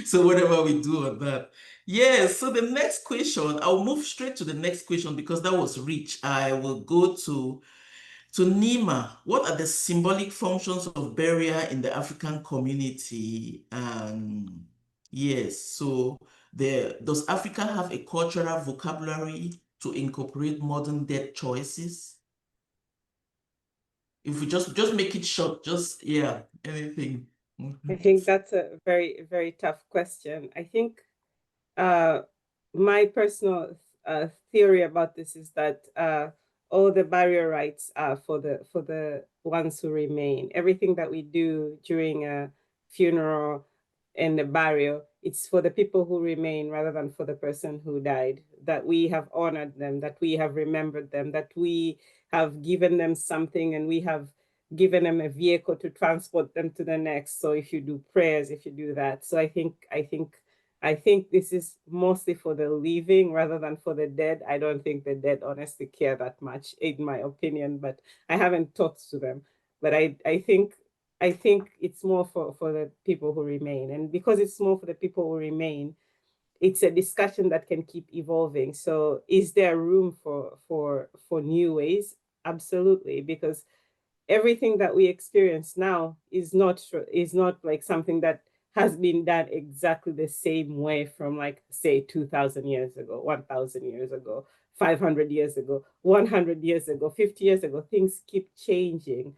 So whatever we do on that. Yes, so the next question, I'll move straight to the next question because that was rich. I will go to Nima. What are the symbolic functions of burial in the African community? Yes, so does Africa have a cultural vocabulary to incorporate modern death choices? If we just make it short, just anything. I think that's a very, very tough question. I think my personal theory about this is that all the burial rites are for the ones who remain. Everything that we do during a funeral and the burial, it's for the people who remain rather than for the person who died. That we have honored them, that we have remembered them, that we have given them something, and we have given them a vehicle to transport them to the next. So if you do prayers, if you do that, so I think this is mostly for the living rather than for the dead. I don't think the dead honestly care that much, in my opinion, but I haven't talked to them. But I think it's more for the people who remain. And because it's more for the people who remain, it's a discussion that can keep evolving. So is there room for new ways? Absolutely, because everything that we experience now is not like something that has been done exactly the same way from, like, say 2,000 years ago, 1,000 years ago, 500 years ago, 100 years ago, 50 years ago. Things keep changing.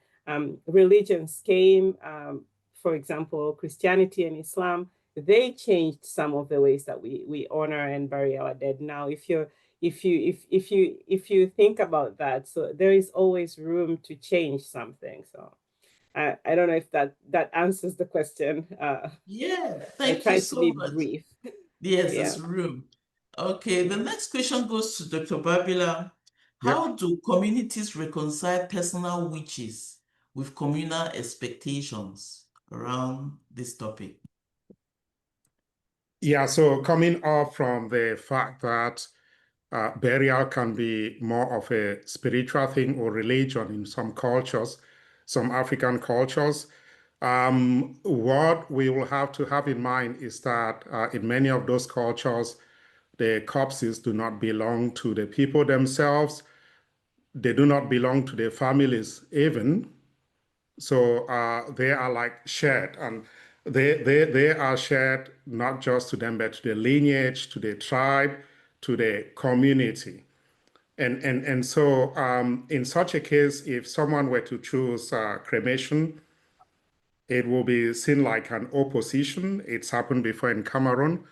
Religions came, for example, Christianity and Islam, they changed some of the ways that we honor and bury our dead. Now, if you think about that, so there is always room to change something. So I don't know if that answers the question. Thank you so much. Brief. Yes, there's room. Okay, the next question goes to Dr. Babila. How do communities reconcile personal wishes with communal expectations around this topic? Yeah, so coming off from the fact that burial can be more of a spiritual thing or religion in some cultures, some African cultures, what we will have to have in mind is that in many of those cultures, the corpses do not belong to the people themselves. They do not belong to their families even. So they are like shared, and they are shared not just to them, but to the lineage, to the tribe, to the community. And so in such a case, if someone were to choose cremation, it will be seen like an opposition. It's happened before in Cameroon.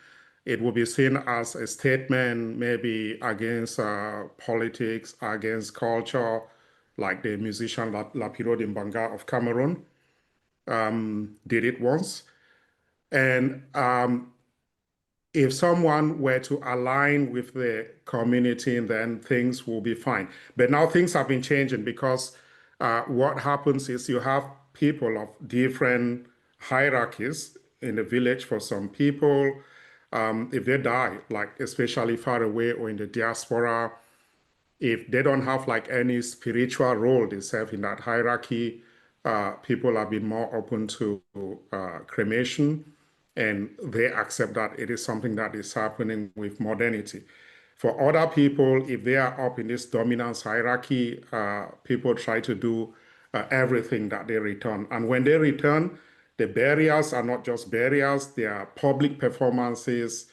It will be seen as a statement maybe against politics, against culture, like the musician Lapiro Dimbanga of Cameroon did it once. And if someone were to align with the community, then things will be fine. But now things have been changing because what happens is you have people of different hierarchies in the village. For some people, if they die, like especially far away or in the diaspora, if they don't have like any spiritual role they serve in that hierarchy, people have been more open to cremation. and they accept that it is something that is happening with modernity. For other people, if they are up in this dominance hierarchy, people try to do everything that they return. And when they return, the barriers are not just barriers, they are public performances,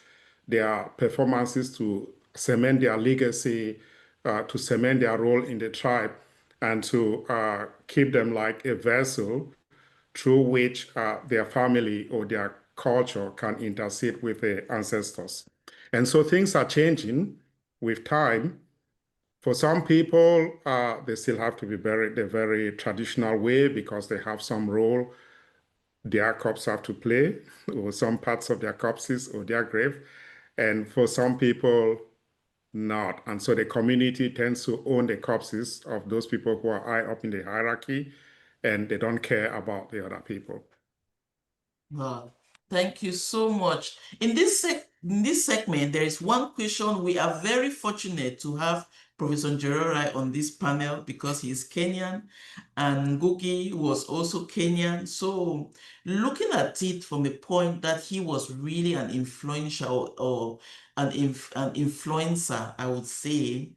they are performances to cement their legacy, to cement their role in the tribe, and to keep them like a vessel through which their family or their culture can intercede with the ancestors. And so things are changing with time. For some people, they still have to be buried the very traditional way because they have some role their corpse have to play, or some parts of their corpses or their grave. And for some people, not. And so the community tends to own the corpses of those people who are high up in the hierarchy, and they don't care about the other people. Wow, thank you so much. In this segment, there is one question. We are very fortunate to have Professor Njororai on this panel because he is Kenyan, and Ngugi was also Kenyan. So looking at it from the point that he was really an influential or an influencer, I would say,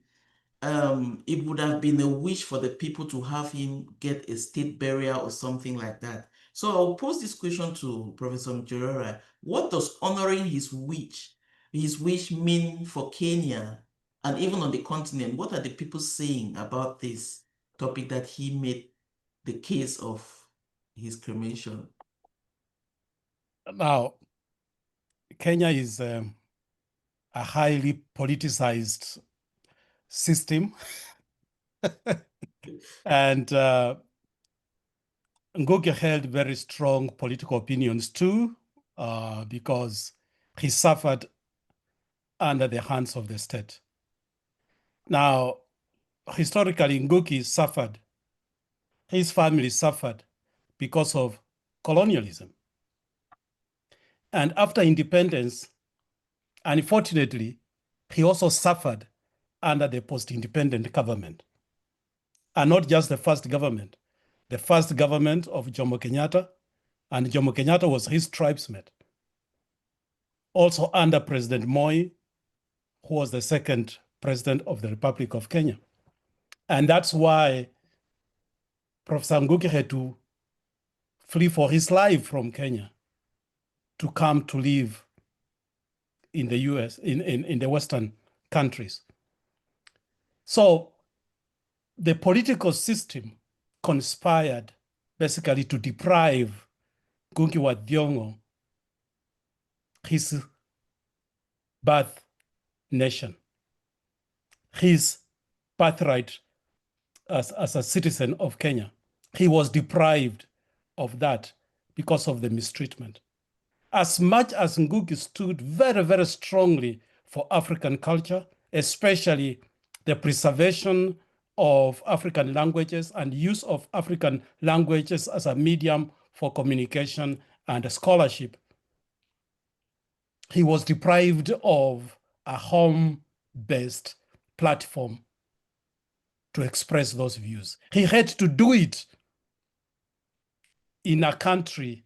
it would have been a wish for the people to have him get a state burial or something like that. So I'll pose this question to Professor Njororai. What does honoring his wish mean for Kenya and even on the continent? What are the people saying about this topic that he made the case of his cremation? Now, Kenya is a highly politicized system. And Ngugi held very strong political opinions too, because he suffered under the hands of the state. Now, historically, Ngugi suffered, his family suffered because of colonialism. And after independence, unfortunately, he also suffered under the post-independent government. And not just the first government of Jomo Kenyatta, and Jomo Kenyatta was his tribesmate. Also under President Moi, who was the second president of the Republic of Kenya. And that's why Professor Ngugi had to flee for his life from Kenya to come to live in the US, in the Western countries. So the political system conspired basically to deprive Ngugi wa Thiong'o his birth nation, his birthright as a citizen of Kenya. He was deprived of that because of the mistreatment. As much as Ngugi stood very, very strongly for African culture, especially the preservation of African languages and use of African languages as a medium for communication and scholarship, he was deprived of a home-based platform to express those views. He had to do it in a country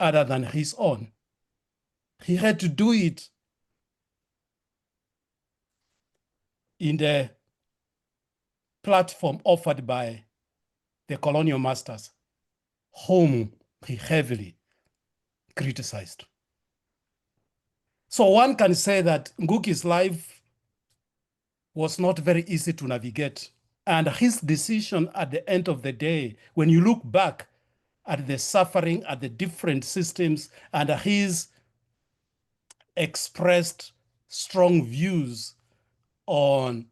other than his own. He had to do it in the platform offered by the colonial masters, whom he heavily criticized. So one can say that Ngugi's life was not very easy to navigate. And his decision at the end of the day, when you look back at the suffering, at the different systems, and his expressed strong views on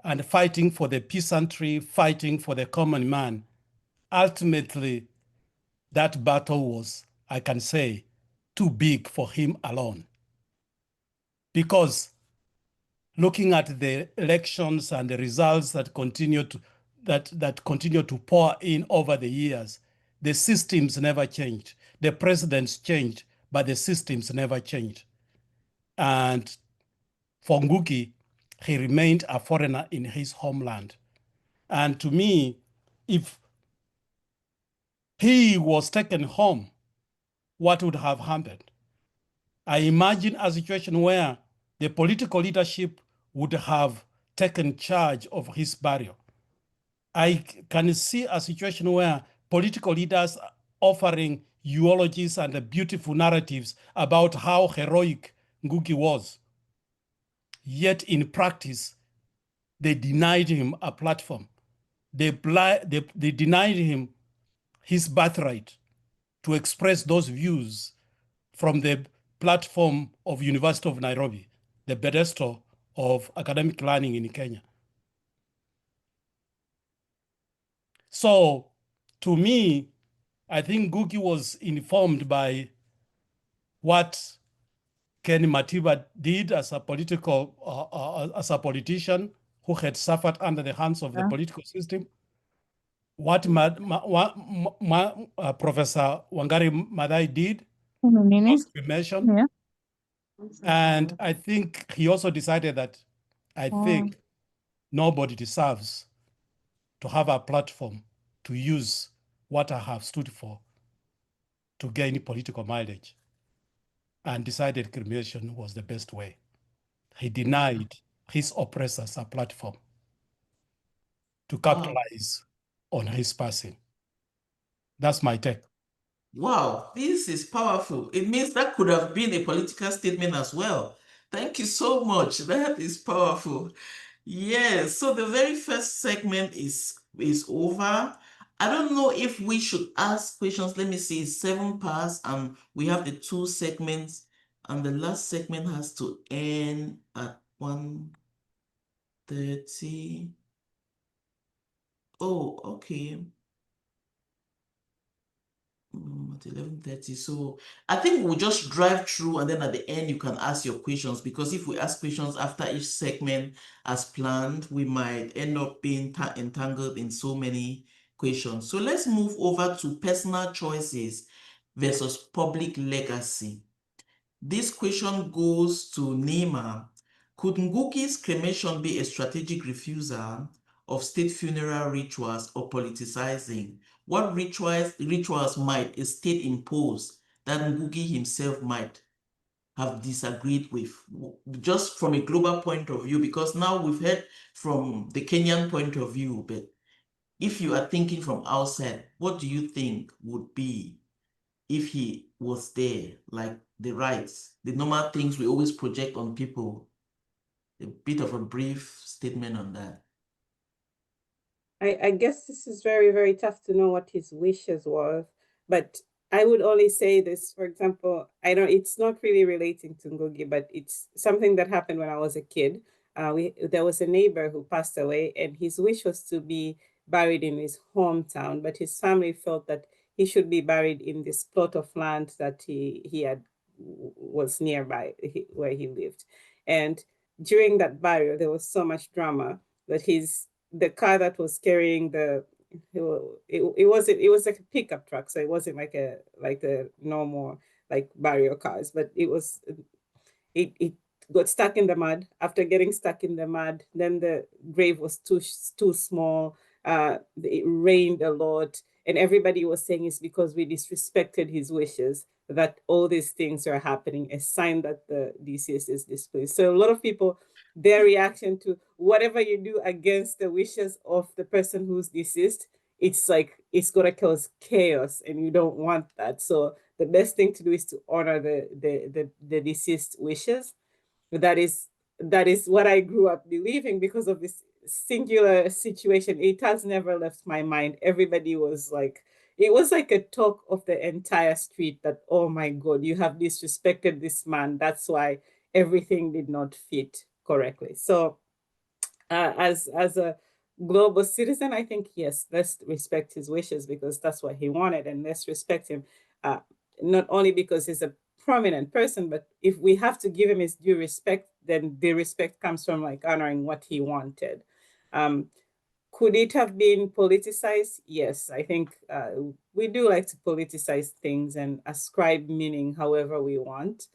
and fighting for the peasantry, fighting for the common man, ultimately that battle was, I can say, too big for him alone. Because looking at the elections and the results that continue to pour in over the years, the systems never changed. The presidents changed, but the systems never changed. And for Ngugi, he remained a foreigner in his homeland. And to me, if he was taken home what would have happened. I imagine a situation where the political leadership would have taken charge of his burial. I can see a situation where political leaders offering eulogies and beautiful narratives about how heroic Ngugi was. Yet in practice, they denied him a platform. They denied him his birthright to express those views from the platform of University of Nairobi, the pedestal of academic learning in Kenya. So to me, I think Ngugi was informed by what Ken Matiba did as a politician who had suffered under the hands of the political system. What Professor Wangari Maathai did was cremation. Yeah. And I think he also decided that I think nobody deserves to have a platform to use what I have stood for to gain political mileage, and decided cremation was the best way. He denied his oppressors a platform to capitalize on his passing. That's my take. Wow, this is powerful. It means that could have been a political statement as well. Thank you so much. That is powerful. Yes, so the very first segment is over. I don't know if we should ask questions. Let me see, 7 parts, and we have the 2 segments, and the last segment has to end at 1:30. Oh, okay. At 11:30. So I think we'll just drive through, and then at the end you can ask your questions, because if we ask questions after each segment as planned, we might end up being entangled in so many questions. So let's move over to personal choices versus public legacy. This question goes to Nima. Could Ngugi's cremation be a strategic refusal of state funeral rituals or politicizing? What rituals might a state impose that Ngugi himself might have disagreed with, just from a global point of view? Because now we've heard from the Kenyan point of view, but if you are thinking from outside, what do you think would be if he was there, like the rights, the normal things we always project on people? A bit of a brief statement on that. I guess this is very, very tough to know what his wishes were, but I would only say this, for example, it's not really relating to Ngugi, but it's something that happened when I was a kid. There was a neighbor who passed away, and his wish was to be buried in his hometown, but his family felt that he should be buried in this plot of land that was nearby where he lived. And during that burial, there was so much drama that the car that was carrying it was like a pickup truck, so it wasn't like a normal like burial cars, but it got stuck in the mud. After getting stuck in the mud, then the grave was too small. It rained a lot, and everybody was saying it's because we disrespected his wishes that all these things are happening, a sign that the deceased is displeased. So a lot of people, their reaction to whatever you do against the wishes of the person who's deceased, it's like it's gonna cause chaos, and you don't want that. So the best thing to do is to honor the deceased wishes. That is what I grew up believing because of this singular situation. It has never left my mind. Everybody was like, it was like a talk of the entire street that, oh my God, you have disrespected this man. That's why everything did not fit correctly. So as a global citizen, I think, yes, let's respect his wishes because that's what he wanted, and let's respect him, not only because he's a prominent person, but if we have to give him his due respect, then the respect comes from like honoring what he wanted. Could it have been politicized? Yes, I think we do like to politicize things and ascribe meaning however we want.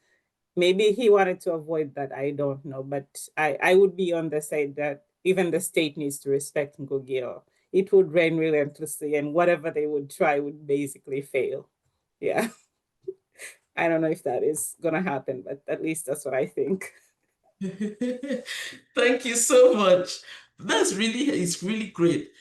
Maybe he wanted to avoid that, I don't know, but I would be on the side that even the state needs to respect Ngugi, or it would rain relentlessly, and whatever they would try would basically fail. Yeah. I don't know if that is going to happen, but at least that's what I think. Thank you so much. It's really great.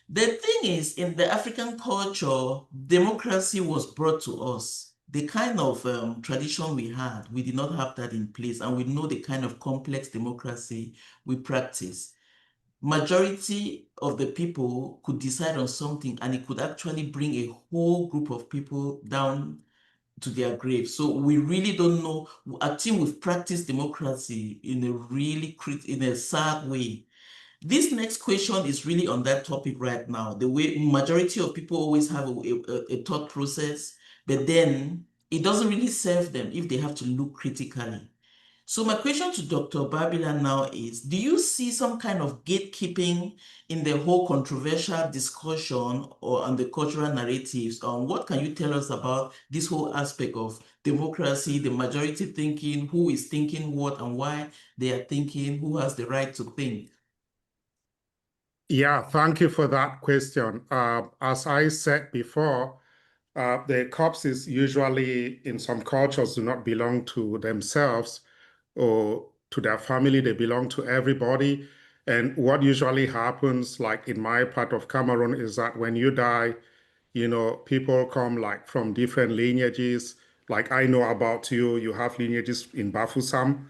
The thing is, in the African culture, democracy was brought to us. The kind of tradition we had, we did not have that in place, and we know the kind of complex democracy we practice. Majority of the people could decide on something, and it could actually bring a whole group of people down to their grave. So we really don't know. I think we've practiced democracy in a really in a sad way. This next question is really on that topic right now. The way majority of people always have a thought process, but then it doesn't really serve them if they have to look critically. So my question to Dr. Babila now is, do you see some kind of gatekeeping in the whole controversial discussion or on the cultural narratives? What can you tell us about this whole aspect of democracy, the majority thinking, who is thinking what and why they are thinking, who has the right to think? Yeah, thank you for that question. As I said before, the corpses usually in some cultures do not belong to themselves or to their family. They belong to everybody. And what usually happens, like in my part of Cameroon, is that when you die, people come like from different lineages. Like I know about you, you have lineages in Bafoussam.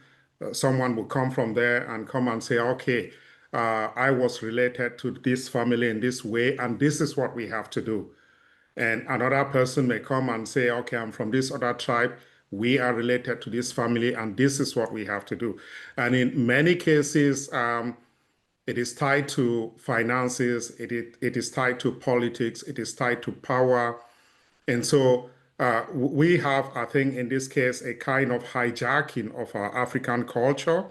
Someone will come from there and come and say, okay, I was related to this family in this way, and this is what we have to do. And another person may come and say, okay, I'm from this other tribe. We are related to this family, and this is what we have to do. And in many cases, it is tied to finances, it is tied to politics, it is tied to power. And so we have, I think, in this case, a kind of hijacking of our African culture.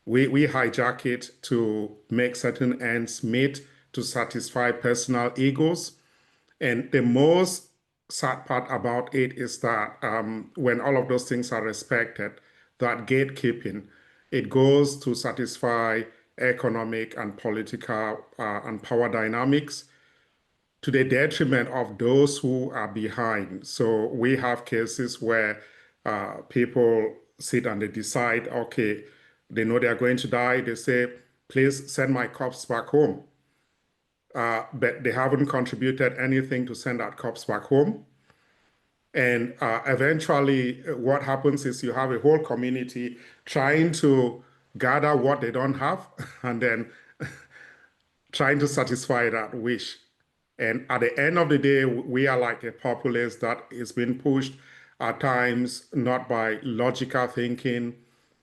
We hijack it to make certain ends meet, to satisfy personal egos. And the most sad part about it is that when all of those things are respected, that gatekeeping, it goes to satisfy economic and political and power dynamics to the detriment of those who are behind. So we have cases where people sit and they decide, okay, they know they're going to die. They say, please send my corpse back home. But they haven't contributed anything to send that corpse back home. And eventually what happens is you have a whole community trying to gather what they don't have and then trying to satisfy that wish. And at the end of the day, we are like a populace that is being pushed at times not by logical thinking,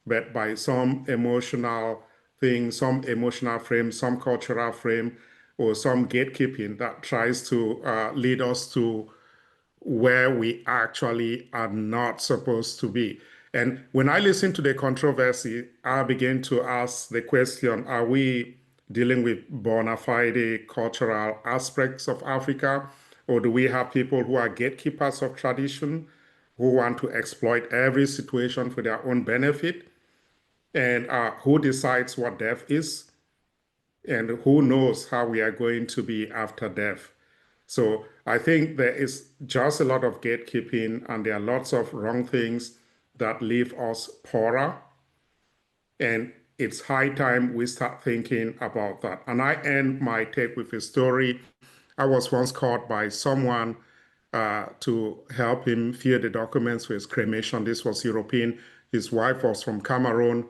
but by some emotional thing, some emotional frame, some cultural frame, or some gatekeeping that tries to lead us to where we actually are not supposed to be. And when I listen to the controversy, I begin to ask the question, are we dealing with bona fide cultural aspects of Africa? Or do we have people who are gatekeepers of tradition, who want to exploit every situation for their own benefit? And who decides what death is? And who knows how we are going to be after death? So I think there is just a lot of gatekeeping, and there are lots of wrong things that leave us poorer. And it's high time we start thinking about that. And I end my take with a story. I was once called by someone to help him fill the documents for his cremation. This was European. His wife was from Cameroon.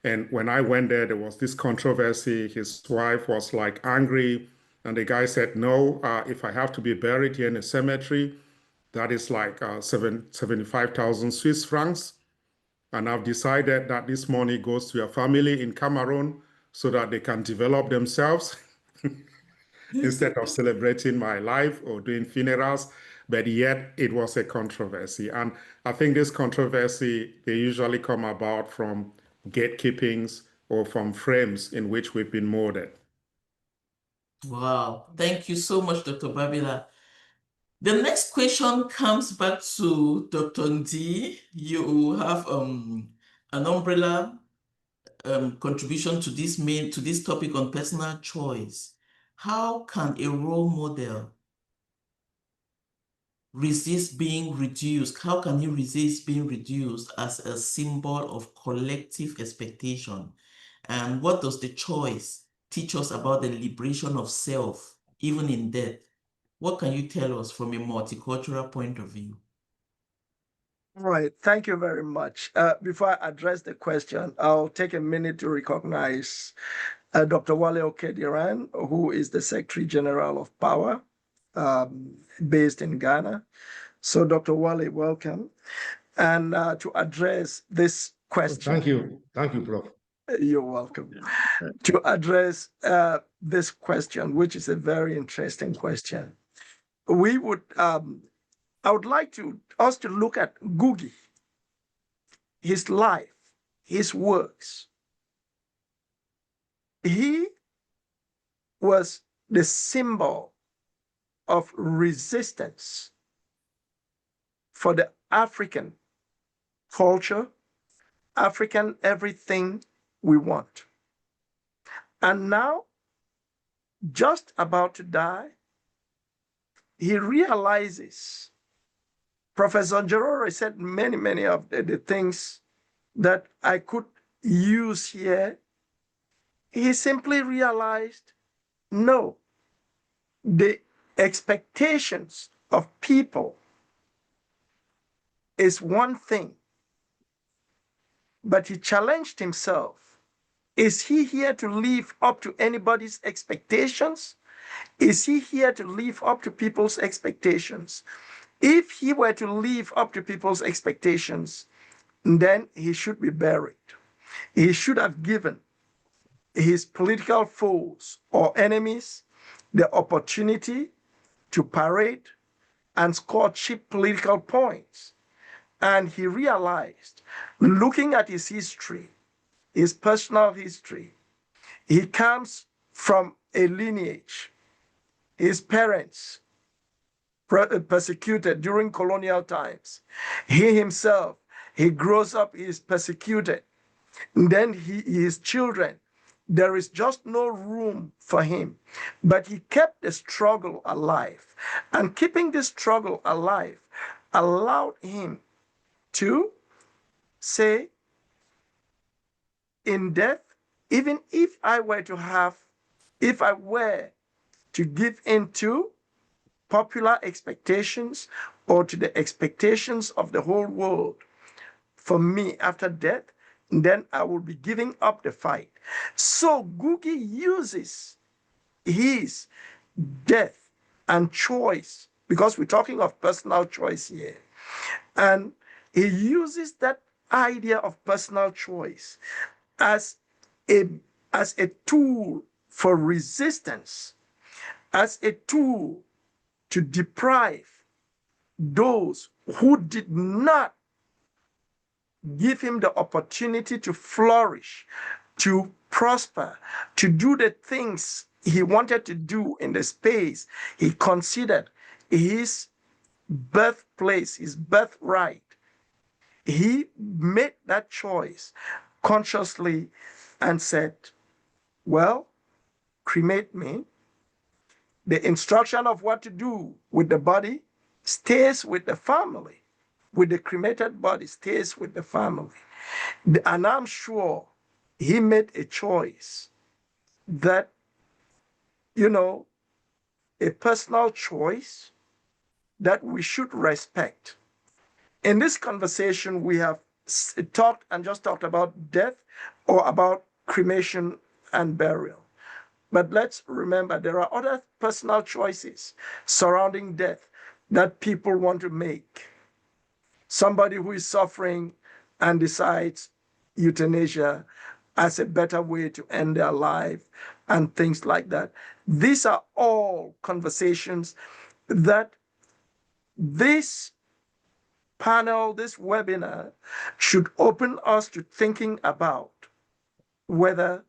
And when I went there, there was this controversy. His wife was like angry. And the guy said, no, if I have to be buried here in a cemetery, that is like 75,000 Swiss francs. And I've decided that this money goes to your family in Cameroon so that they can develop themselves instead of celebrating my life or doing funerals. But yet it was a controversy. And I think this controversy, they usually come about from gatekeepings or from frames in which we've been molded. Wow, thank you so much, Dr. Babila. The next question comes back to Dr. Ndi. You have an umbrella contribution to this topic on personal choice. How can a role model resist being reduced? How can you resist being reduced as a symbol of collective expectation? And what does the choice teach us about the liberation of self, even in death? What can you tell us from a multicultural point of view? All right, thank you very much. Before I address the question, I'll take a minute to recognize Dr. Wale Okediran, who is the Secretary General of PAWA, based in Ghana. So, Dr. Wale, welcome. And to address this question. Thank you, Prof. You're welcome. To address this question, which is a very interesting question, we would, I would like us to look at Ngugi, his life, his works. He was the symbol of resistance for the African culture, African everything we want. And now, just about to die, he realizes, Professor Jerore said many of the things that I could use here. He simply realized, no, the expectations of people is one thing, but he challenged himself. Is he here to live up to anybody's expectations? Is he here to live up to people's expectations? If he were to live up to people's expectations, then he should be buried. He should have given his political foes or enemies the opportunity to parade and score cheap political points. And he realized, looking at his history, his personal history, he comes from a lineage. His parents persecuted during colonial times. He himself, he grows up, he is persecuted. And then his children, there is just no room for him. But he kept the struggle alive. And keeping this struggle alive allowed him to say, in death, even if I were to give in to popular expectations or to the expectations of the whole world, for me after death, then I will be giving up the fight. So Ngugi uses his death and choice, because we're talking of personal choice here, and he uses that idea of personal choice as a tool for resistance, as a tool to deprive those who did not give him the opportunity to flourish, to prosper, to do the things he wanted to do in the space he considered his birthplace, his birthright. He made that choice consciously and said, well, cremate me. The instruction of what to do with the body stays with the family. With the cremated body stays with the family. And I'm sure he made a choice that, a personal choice that we should respect. In this conversation, we have talked about death or about cremation and burial. But let's remember, there are other personal choices surrounding death that people want to make. Somebody who is suffering and decides euthanasia as a better way to end their life and things like that. These are all conversations that this panel, this webinar, should open us to thinking about whether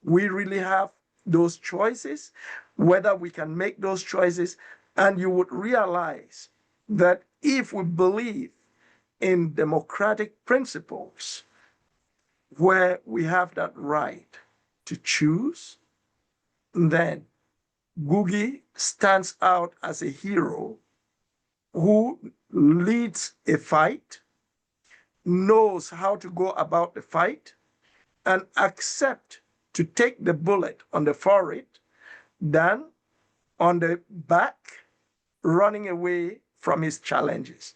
we really have those choices, whether we can make those choices. And you would realize that if we believe in democratic principles where we have that right to choose, then Ngugi stands out as a hero who leads a fight, knows how to go about the fight, and accept to take the bullet on the forehead than on the back, running away from his challenges.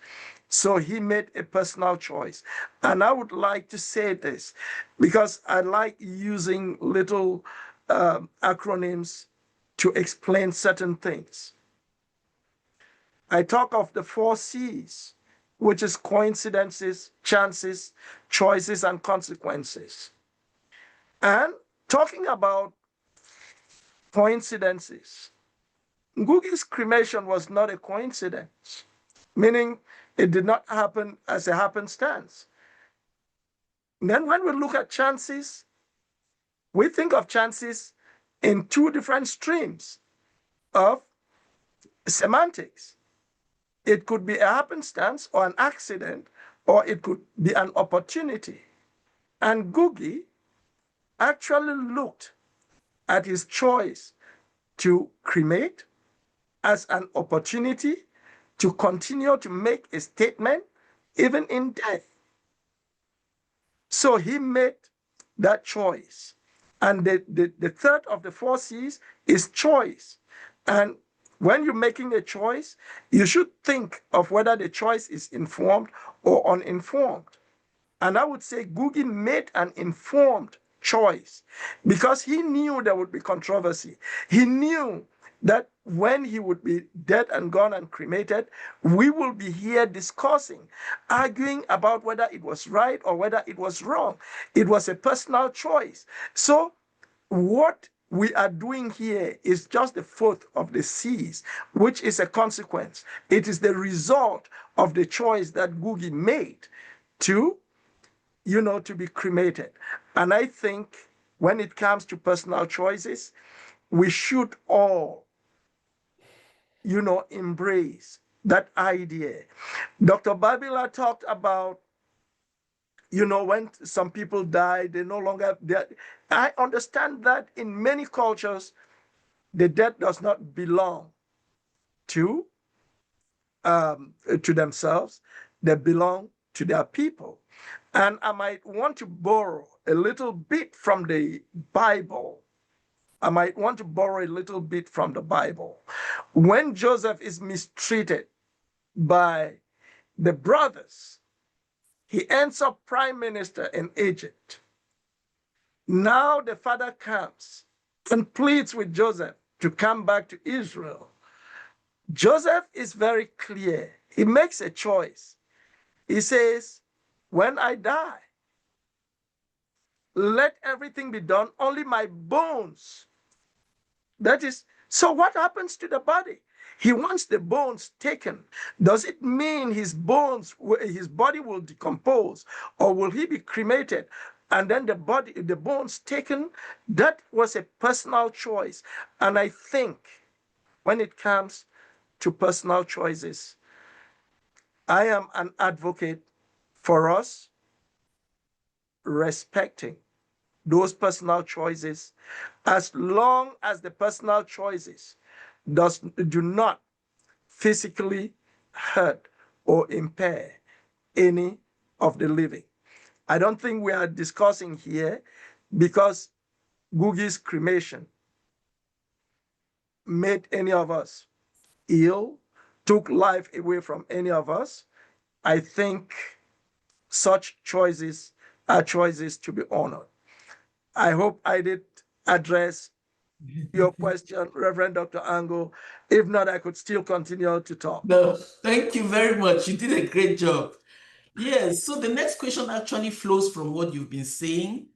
So he made a personal choice. And I would like to say this because I like using little acronyms to explain certain things. I talk of the 4 C's, which is coincidences, chances, choices, and consequences. And talking about coincidences, Ngugi's cremation was not a coincidence, meaning it did not happen as a happenstance. And then when we look at chances, we think of chances in 2 different streams of semantics. It could be a happenstance or an accident, or it could be an opportunity. And Ngugi actually looked at his choice to cremate as an opportunity to continue to make a statement even in death. So he made that choice. And the third of the 4 C's is choice. And when you're making a choice, you should think of whether the choice is informed or uninformed. And I would say Ngugi made an informed choice because he knew there would be controversy. He knew that when he would be dead and gone and cremated, we will be here discussing, arguing about whether it was right or whether it was wrong. It was a personal choice. So what we are doing here is just the 4th of the C's, which is a consequence. It is the result of the choice that Ngugi made to be cremated. And I think when it comes to personal choices, we should all, embrace that idea. Dr. Babila talked about, when some people die, they no longer, I understand that in many cultures, the death does not belong to themselves, they belong to their people. And I might want to borrow a little bit from the Bible. When Joseph is mistreated by the brothers, he ends up prime minister in Egypt. Now the father comes and pleads with Joseph to come back to Israel. Joseph is very clear. He makes a choice. He says, when I die, let everything be done, only my bones. That is, so what happens to the body? He wants the bones taken. Does it mean his body will decompose, or will he be cremated and then the bones taken? That was a personal choice. And I think when it comes to personal choices, I am an advocate for us respecting those personal choices as long as the personal choices do not physically hurt or impair any of the living. I don't think we are discussing here because Ngugi's cremation made any of us ill, took life away from any of us. I think such choices are choices to be honored. I hope I did address your question, Reverend Dr. Ango. If not, I could still continue to talk. No, thank you very much. You did a great job. Yes, so the next question actually flows from what you've been saying.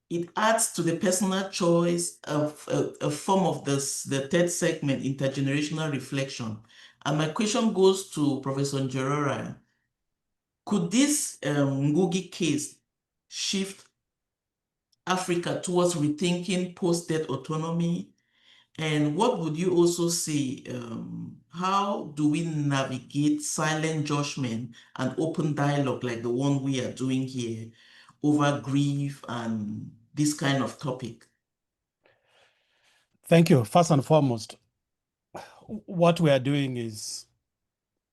It adds to the personal choice of a form of the 3rd segment, intergenerational reflection. And my question goes to Professor Njorora. Could this Ngugi case shift Africa towards rethinking post-death autonomy? And what would you also say, how do we navigate silent judgment and open dialogue like the one we are doing here over grief and this kind of topic? Thank you. First and foremost, what we are doing is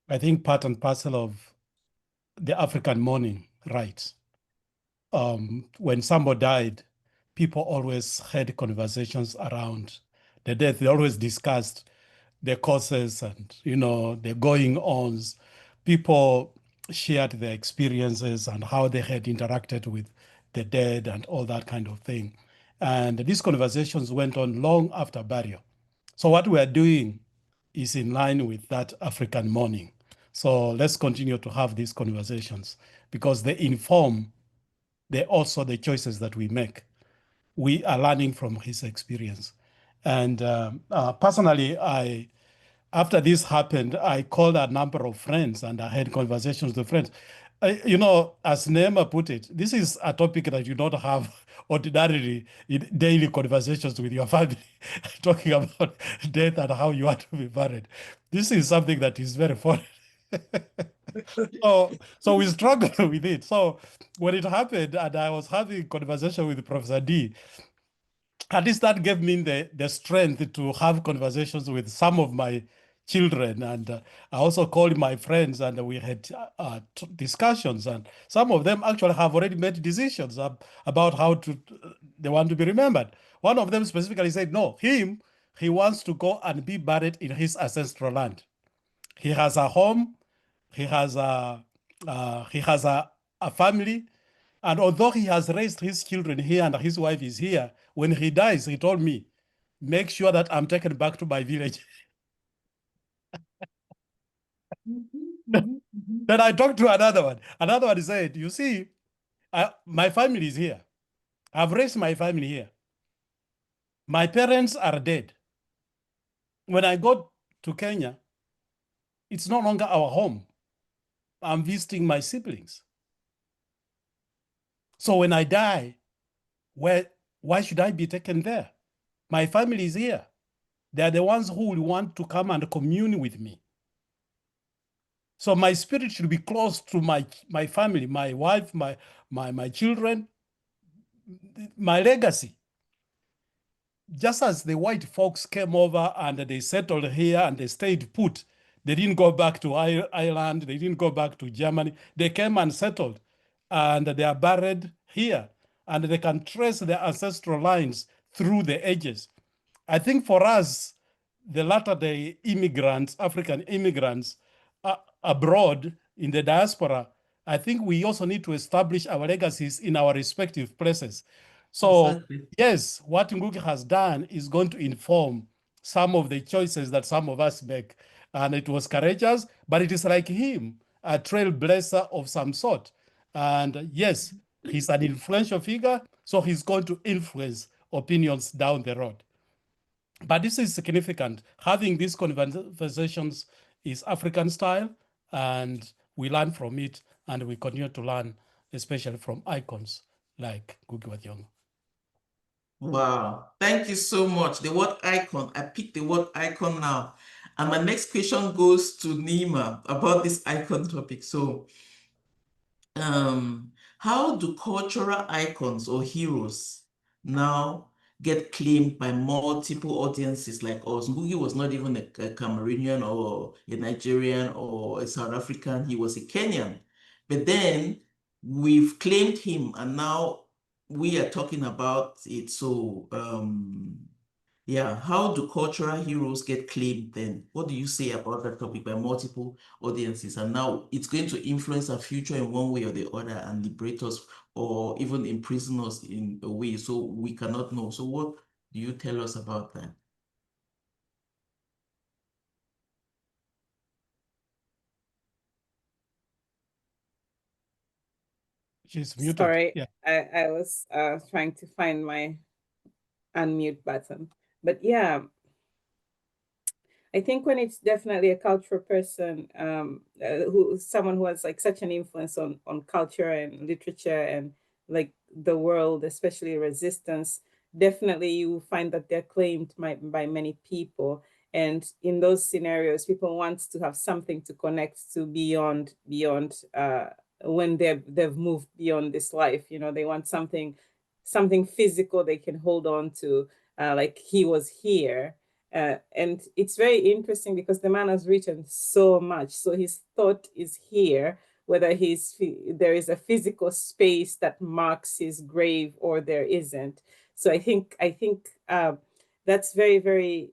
I think, part and parcel of the African mourning rites. When somebody died, people always had conversations around the death. They always discussed the causes and, the going-ons. People shared their experiences and how they had interacted with the dead and all that kind of thing. And these conversations went on long after burial. So what we are doing is in line with that African mourning. So let's continue to have these conversations because they inform also the choices that we make. We are learning from his experience. And personally, after this happened, I called a number of friends and I had conversations with friends. As Neema put it, this is a topic that you don't have ordinarily in daily conversations with your family, talking about death and how you want to be buried. This is something that is very foreign. So we struggle with it. So when it happened and I was having a conversation with Professor D, at least that gave me the strength to have conversations with some of my children. And I also called my friends and we had discussions. And some of them actually have already made decisions about how they want to be remembered. One of them specifically said, no, he wants to go and be buried in his ancestral land. He has a home. He has a family. And although he has raised his children here and his wife is here, when he dies, he told me, make sure that I'm taken back to my village. Then I talked to another one. Another one said, you see, my family is here. I've raised my family here. My parents are dead. When I go to Kenya, it's no longer our home. I'm visiting my siblings. So when I die, why should I be taken there? My family is here. They're the ones who will want to come and commune with me. So my spirit should be close to my family, my wife, my children, my legacy. Just as the white folks came over and they settled here and they stayed put, they didn't go back to Ireland, they didn't go back to Germany. They came and settled and they are buried here and they can trace their ancestral lines through the ages. I think for us, the latter-day immigrants, African immigrants abroad in the diaspora, I think we also need to establish our legacies in our respective places. So exactly. Yes, what Ngugi has done is going to inform some of the choices that some of us make. And it was courageous, but it is like him, a trailblazer of some sort. And yes, he's an influential figure, so he's going to influence opinions down the road. But this is significant. Having these conversations is African style, and we learn from it, and we continue to learn, especially from icons like Ngugi wa Thiong'o. Wow, thank you so much. The word icon, I picked the word icon now. And my next question goes to Neema about this icon topic. So, how do cultural icons or heroes now get claimed by multiple audiences like us? Ngugi was not even a Cameroonian or a Nigerian or a South African, he was a Kenyan. But then we've claimed him and now we are talking about it. So yeah, how do cultural heroes get claimed then? What do you say about that topic by multiple audiences? And now it's going to influence our future in one way or the other and liberate us or even imprison us in a way so we cannot know. So what do you tell us about that? She's muted. Sorry, yeah. I was trying to find my unmute button. But yeah, I think when it's definitely a cultural person, someone who has like such an influence on culture and literature and like the world, especially resistance, definitely you find that they're claimed by many people. And in those scenarios, people want to have something to connect to beyond when they've moved beyond this life. You know, they want something physical they can hold on to, like he was here. And it's very interesting because the man has written so much. So his thought is here, whether there is a physical space that marks his grave or there isn't. So I think that's very, very,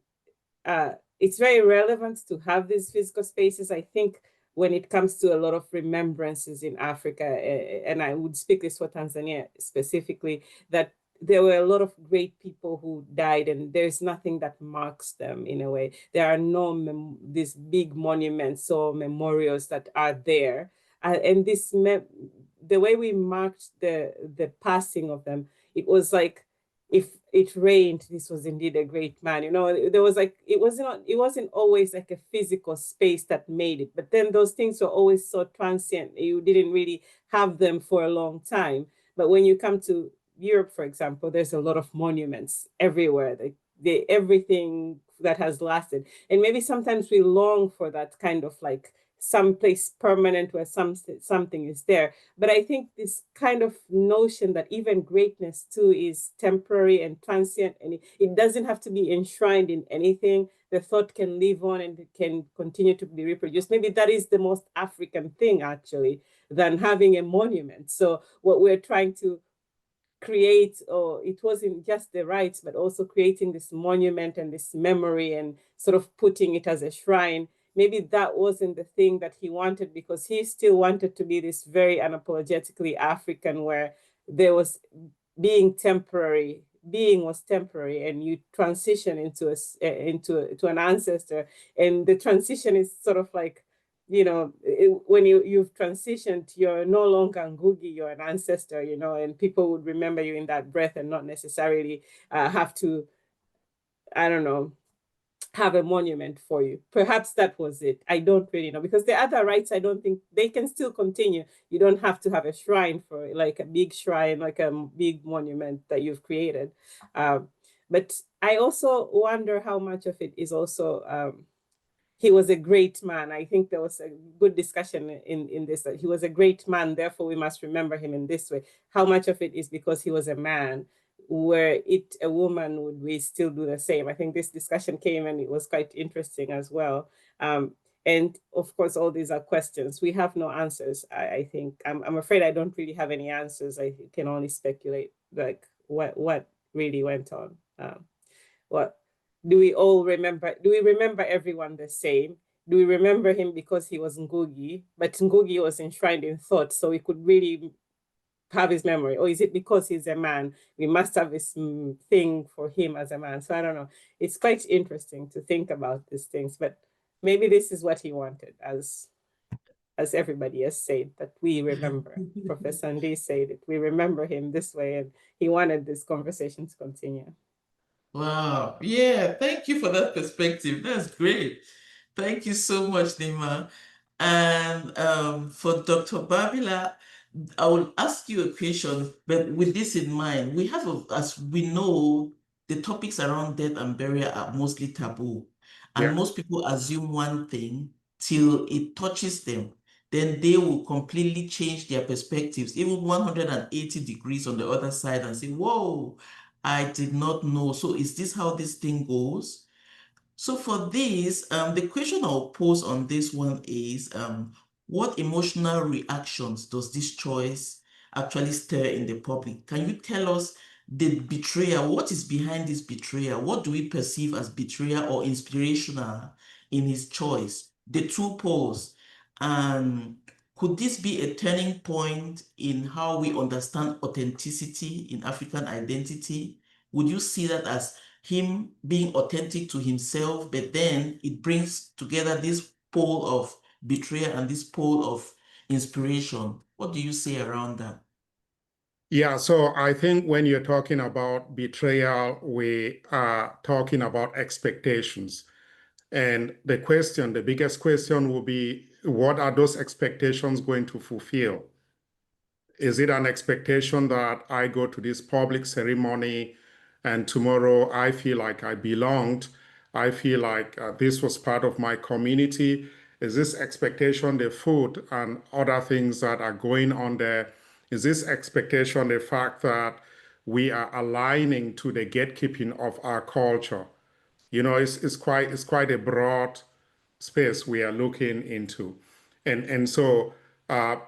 it's very relevant to have these physical spaces. I think when it comes to a lot of remembrances in Africa, and I would speak this for Tanzania specifically, that there were a lot of great people who died, and there's nothing that marks them in a way. There are no these big monuments or memorials that are there. And the way we marked the passing of them, it was like, if it rained, this was indeed a great man. You know, there was like, it wasn't always like a physical space that made it, but then those things were always so transient. You didn't really have them for a long time. But when you come to Europe, for example, there's a lot of monuments everywhere. Everything that has lasted. And maybe sometimes we long for that kind of like someplace permanent where something is there. But I think this kind of notion that even greatness too is temporary and transient, and it doesn't have to be enshrined in anything. The thought can live on and it can continue to be reproduced. Maybe that is the most African thing, actually, than having a monument. So what we're trying to create, or it wasn't just the rites, but also creating this monument and this memory and sort of putting it as a shrine. Maybe that wasn't the thing that he wanted, because he still wanted to be this very unapologetically African, where there was being was temporary, and you transition into an ancestor, and the transition is sort of like, you know, when you've transitioned, you're no longer Ngugi, you're an ancestor, you know, and people would remember you in that breath and not necessarily have to, I don't know, have a monument for you. Perhaps that was it. I don't really know, because the other rites, I don't think they can still continue. You don't have to have a shrine for it, like a big shrine, like a big monument that you've created. But I also wonder how much of it is also, he was a great man. I think there was a good discussion in this, that he was a great man, therefore we must remember him in this way. How much of it is because he was a man? Were it a woman, would we still do the same? I think this discussion came and it was quite interesting as well. And of course, all these are questions. We have no answers. I think I'm afraid I don't really have any answers. I can only speculate, like what really went on. What do we all remember? Do we remember everyone the same? Do we remember him because he was Ngugi, but Ngugi was enshrined in thought, so we could really have his memory? Or is it because he's a man, we must have this thing for him as a man? So I don't know. It's quite interesting to think about these things, but maybe this is what he wanted, as everybody has said, that we remember. Professor Ndi said it, we remember him this way, and he wanted this conversation to continue. Wow. Yeah, thank you for that perspective. That's great. Thank you so much, Nima. And for Dr. Babila, I will ask you a question, but with this in mind, we have, as we know, the topics around death and burial are mostly taboo. And most people assume one thing till it touches them. Then they will completely change their perspectives, even 180 degrees on the other side, and say, whoa, I did not know. So is this how this thing goes? So for this, the question I'll pose on this one is, what emotional reactions does this choice actually stir in the public? Can you tell us the betrayal? What is behind this betrayal? What do we perceive as betrayal or inspirational in his choice? The two poles. And could this be a turning point in how we understand authenticity in African identity? Would you see that as him being authentic to himself, but then it brings together this pole of betrayal and this pole of inspiration? What do you say around that? Yeah, so I think when you're talking about betrayal, we are talking about expectations. And the biggest question will be, what are those expectations going to fulfill? Is it an expectation that I go to this public ceremony and tomorrow I feel like I belonged? I feel like this was part of my community. Is this expectation the food and other things that are going on there? Is this expectation the fact that we are aligning to the gatekeeping of our culture? it's quite a broad space we are looking into. And so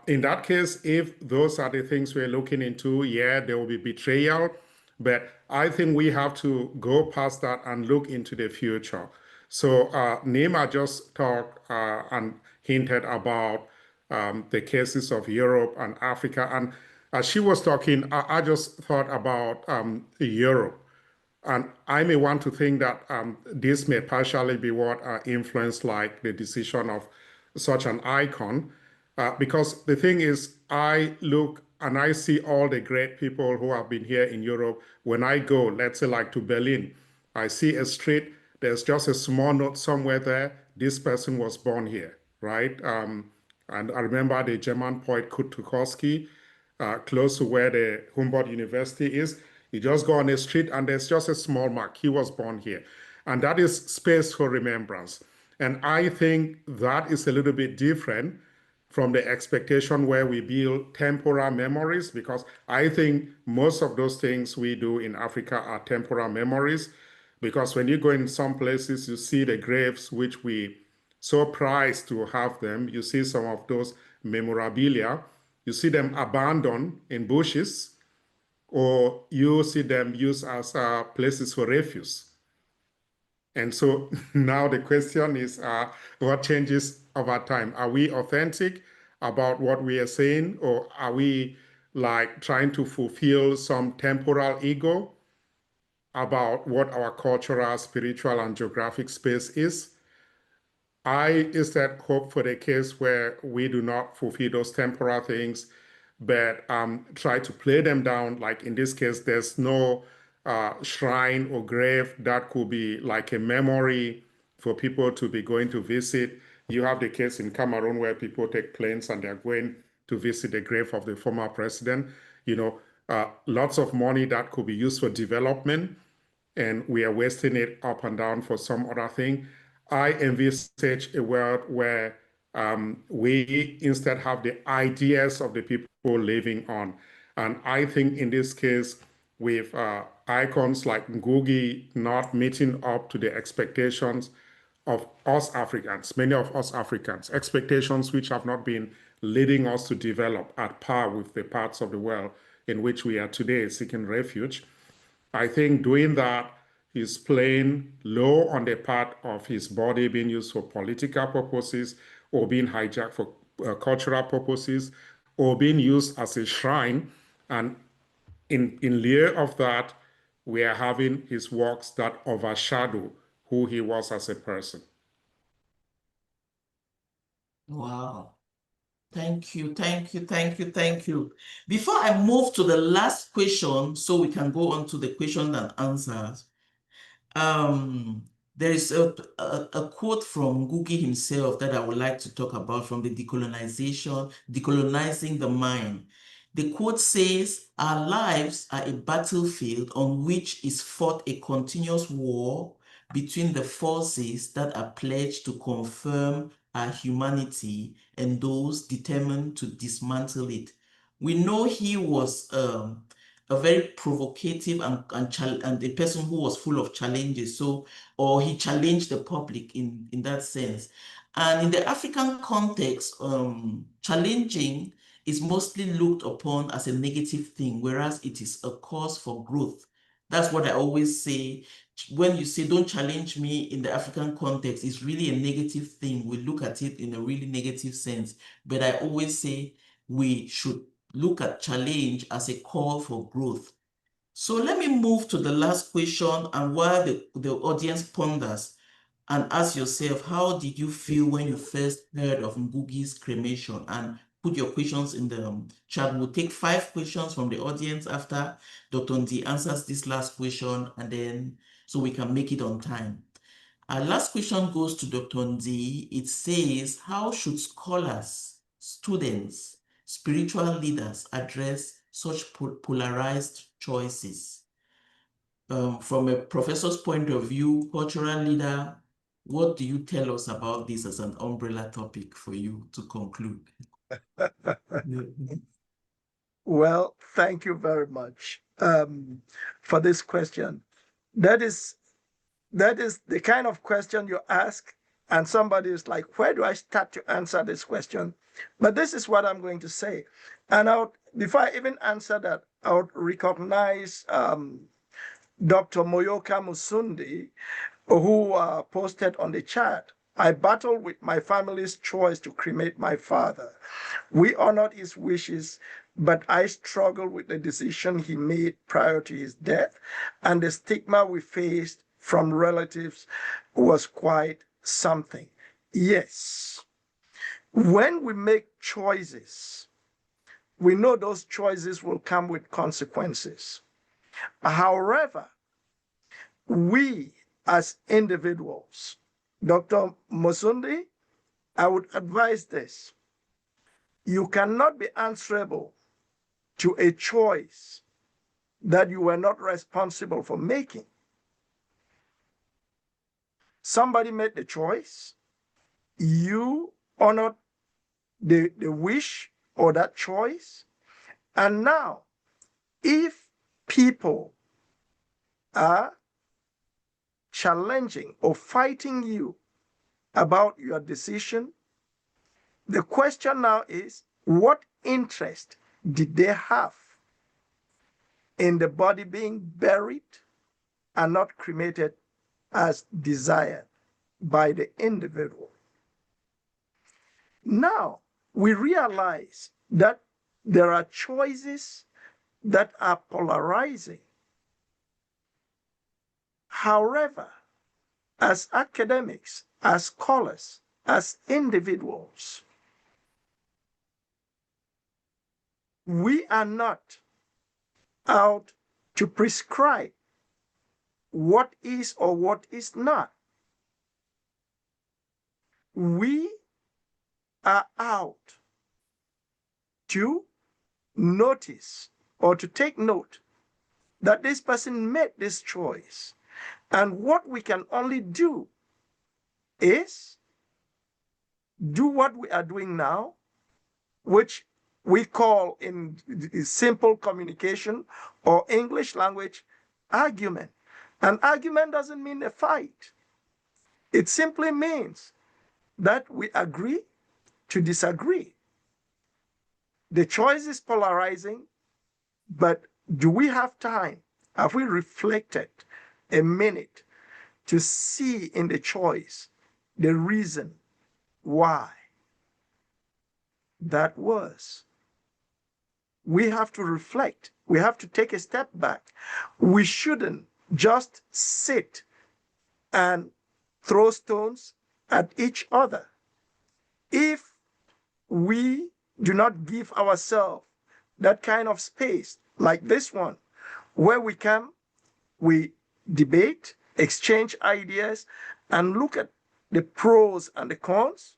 in that case, if those are the things we're looking into, yeah, there will be betrayal. But I think we have to go past that and look into the future. So Nima just talked and hinted about the cases of Europe and Africa. And as she was talking, I just thought about Europe. And I may want to think that this may partially be what influenced like the decision of such an icon. Because the thing is, I look and I see all the great people who have been here in Europe. When I go, let's say like to Berlin, I see a street, there's just a small note somewhere there, this person was born here, right? And I remember the German poet Kurt Tucholsky, close to where the Humboldt University is. You just go on the street and there's just a small mark. He was born here. And that is space for remembrance. And I think that is a little bit different from the expectation where we build temporal memories, because I think most of those things we do in Africa are temporal memories. Because when you go in some places, you see the graves, which we so prize to have them. You see some of those memorabilia. You see them abandoned in bushes, or you see them used as places for refuse. And so now the question is, what changes over time? Are we authentic about what we are saying, or are we like trying to fulfill some temporal ego about what our cultural, spiritual, and geographic space is? I instead hope for the case where we do not fulfill those temporal things, but try to play them down. Like in this case, there's no shrine or grave that could be like a memory for people to be going to visit. You have the case in Cameroon where people take planes and they're going to visit the grave of the former president. Lots of money that could be used for development, and we are wasting it up and down for some other thing. I envisage a world where we instead have the ideas of the people living on. And I think in this case, with icons like Ngugi not meeting up to the expectations of us Africans, many of us Africans, expectations which have not been leading us to develop at par with the parts of the world in which we are today seeking refuge. I think doing that is playing low on the part of his body being used for political purposes, or being hijacked for cultural purposes, or being used as a shrine. And in lieu of that, we are having his works that overshadow who he was as a person. Wow. Thank you, thank you, thank you, thank you. Before I move to the last question, so we can go on to the question and answers, there is a quote from Ngugi himself that I would like to talk about from the Decolonizing the Mind. The quote says, "Our lives are a battlefield on which is fought a continuous war between the forces that are pledged to confirm our humanity and those determined to dismantle it." We know he was a very provocative and a person who was full of challenges. Or he challenged the public in that sense. And in the African context, challenging is mostly looked upon as a negative thing, whereas it is a cause for growth. That's what I always say. When you say don't challenge me in the African context, it's really a negative thing. We look at it in a really negative sense. But I always say we should look at challenge as a call for growth. So let me move to the last question, and while the audience ponders, and ask yourself, how did you feel when you first heard of Ngugi's cremation? And put your questions in the chat. We'll take 5 questions from the audience after Dr. Ndi answers this last question, and then so we can make it on time. Our last question goes to Dr. Ndi. It says, how should scholars, students, spiritual leaders address such polarized choices? From a professor's point of view, cultural leader, what do you tell us about this as an umbrella topic for you to conclude? Well, thank you very much for this question. That is That is the kind of question you ask, and somebody is like, where do I start to answer this question? But this is what I'm going to say. And before I even answer that, I would recognize Dr. Moyoka Musundi, who posted on the chat, I battled with my family's choice to cremate my father. We honored his wishes, but I struggled with the decision he made prior to his death, and the stigma we faced from relatives was quite something. Yes, when we make choices, we know those choices will come with consequences. However, we as individuals, Dr. Musundi, I would advise this. You cannot be answerable to a choice that you were not responsible for making. Somebody made the choice, you honored the wish or that choice, and now if people are challenging or fighting you about your decision, the question now is, what interest did they have in the body being buried and not cremated as desired by the individual? Now, we realize that there are choices that are polarizing. However, as academics, as scholars, as individuals, we are not out to prescribe what is or what is not. We are out to notice or to take note that this person made this choice. And what we can only do is do what we are doing now, which we call in simple communication or English language, argument. An argument doesn't mean a fight. It simply means that we agree to disagree. The choice is polarizing, but do we have time? Have we reflected a minute to see in the choice the reason why that was? We have to reflect. We have to take a step back. We shouldn't just sit and throw stones at each other. If we do not give ourselves that kind of space, like this one, where we come, we debate, exchange ideas, and look at the pros and the cons,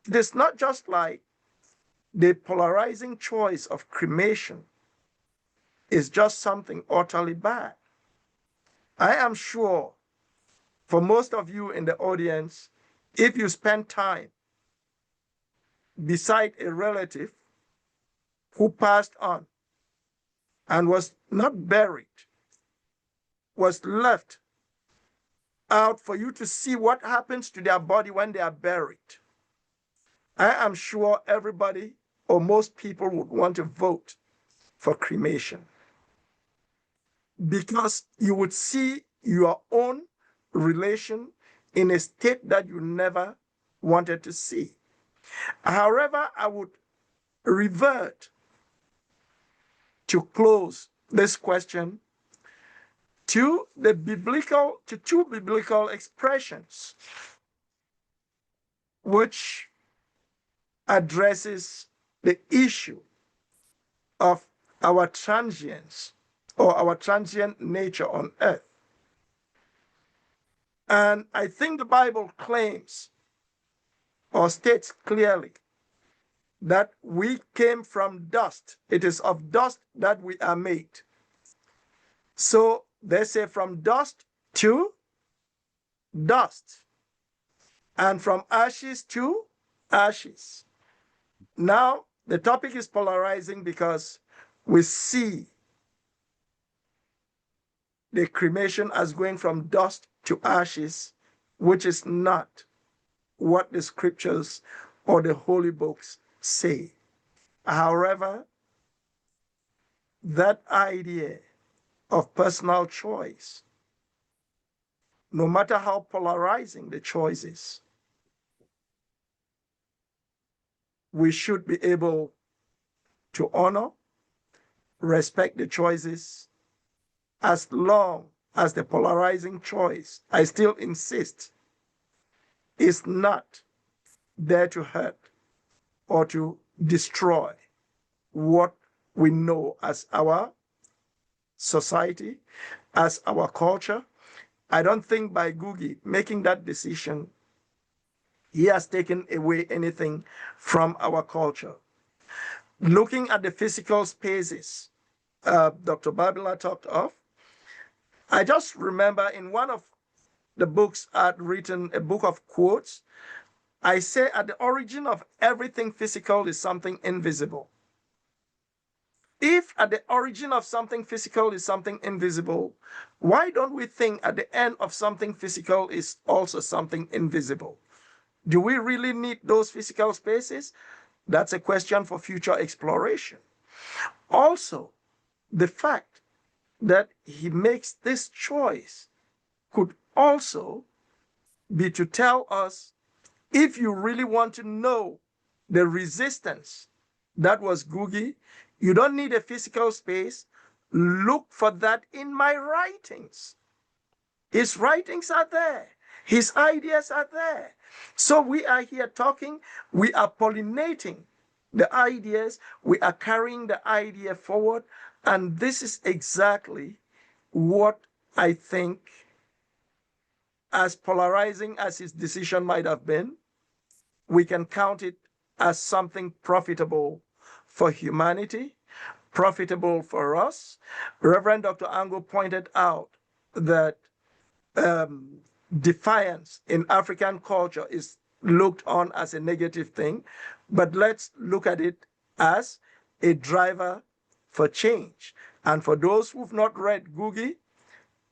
it is not just like the polarizing choice of cremation is just something utterly bad. I am sure for most of you in the audience, if you spend time beside a relative who passed on and was not buried, was left out for you to see what happens to their body when they are buried, I am sure everybody or most people would want to vote for cremation, because you would see your own relation in a state that you never wanted to see. However, I would revert to close this question to two biblical expressions which addresses the issue of our transience or our transient nature on earth. And I think the Bible claims or states clearly that we came from dust. It is of dust that we are made. So they say from dust to dust, and from ashes to ashes. Now, the topic is polarizing because we see the cremation as going from dust to ashes, which is not what the scriptures or the holy books say. However, that idea of personal choice, no matter how polarizing the choice is, we should be able to honor, respect the choices, as long as the polarizing choice, I still insist, is not there to hurt or to destroy what we know as our society, as our culture. I don't think by Ngugi making that decision, he has taken away anything from our culture. Looking at the physical spaces Dr. Babila talked of, I just remember in one of the books I'd written, a book of quotes, I say at the origin of everything physical is something invisible. If at the origin of something physical is something invisible, why don't we think at the end of something physical is also something invisible? Do we really need those physical spaces? That's a question for future exploration. Also, the fact that he makes this choice could also be to tell us, if you really want to know the resistance that was Ngugi, you don't need a physical space. Look for that in my writings. His writings are there. His ideas are there. So we are here talking, we are pollinating the ideas, we are carrying the idea forward, and this is exactly what I think, as polarizing as his decision might have been, we can count it as something profitable for humanity, profitable for us. Reverend Dr. Ango pointed out that defiance in African culture is looked on as a negative thing, but let's look at it as a driver for change. And for those who've not read Ngugi,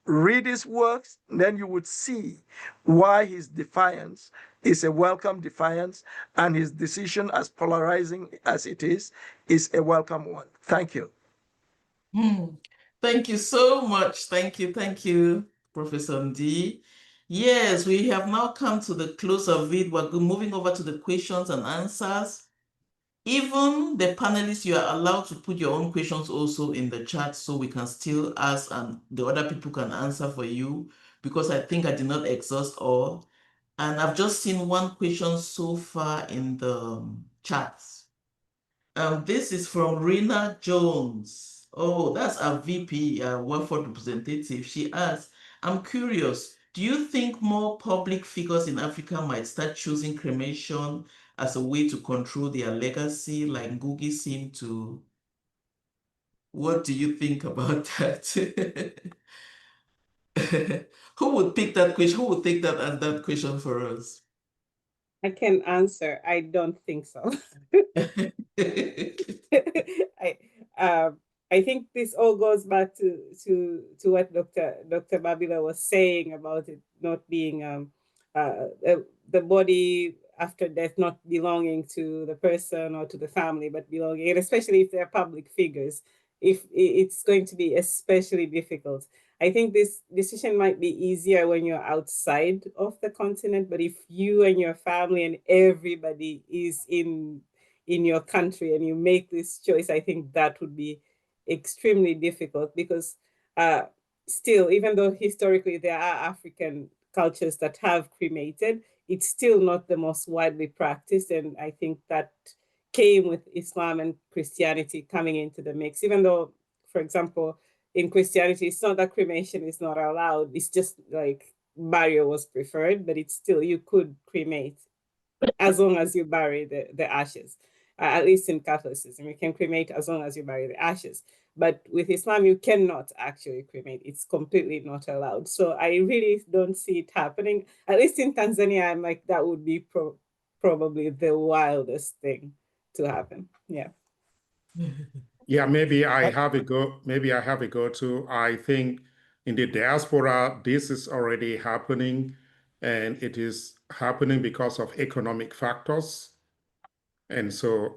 read his works, then you would see why his defiance is a welcome defiance, and his decision, as polarizing as it is a welcome one. Thank you. Thank you so much. Thank you, Professor Ndi. Yes, we have now come to the close of it. We're moving over to the questions and answers. Even the panelists, you are allowed to put your own questions also in the chat so we can still ask and the other people can answer for you, because I think I did not exhaust all. And I've just seen one question so far in the chats. This is from Rena Jones. Oh, that's our VP, WAFORD representative. She asks, I'm curious, do you think more public figures in Africa might start choosing cremation as a way to control their legacy, like Ngugi seemed to? What do you think about that? Who would pick that question? Who would take that question for us? I can answer. I don't think so. I think this all goes back to what Dr. Babila was saying about it not being the body after death not belonging to the person or to the family, but belonging, and especially if they're public figures, if it's going to be especially difficult. I think this decision might be easier when you're outside of the continent, but if you and your family and everybody is in your country and you make this choice, I think that would be extremely difficult, because still, even though historically there are African cultures that have cremated, it's still not the most widely practiced. And I think that came with Islam and Christianity coming into the mix, even though, for example, in Christianity, it's not that cremation is not allowed. It's just like burial was preferred, but it's still, you could cremate as long as you bury the ashes. At least in Catholicism, you can cremate as long as you bury the ashes. But with Islam, you cannot actually cremate. It's completely not allowed. So I really don't see it happening. At least in Tanzania, I'm like, that would be probably the wildest thing to happen. Yeah. Yeah, maybe I have a go. Maybe I have a go too. I think in the diaspora, this is already happening, and it is happening because of economic factors. And so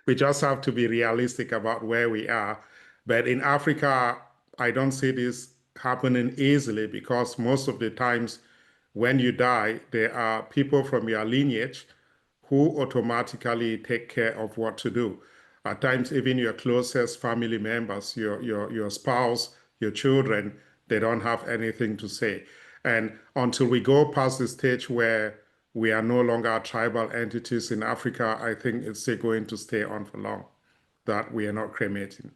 we just have to be realistic about where we are. But in Africa, I don't see this happening easily, because most of the times when you die, there are people from your lineage who automatically take care of what to do. At times, even your closest family members, your spouse, your children, they don't have anything to say. And until we go past the stage where we are no longer tribal entities in Africa, I think it's still going to stay on for long, that we are not cremating.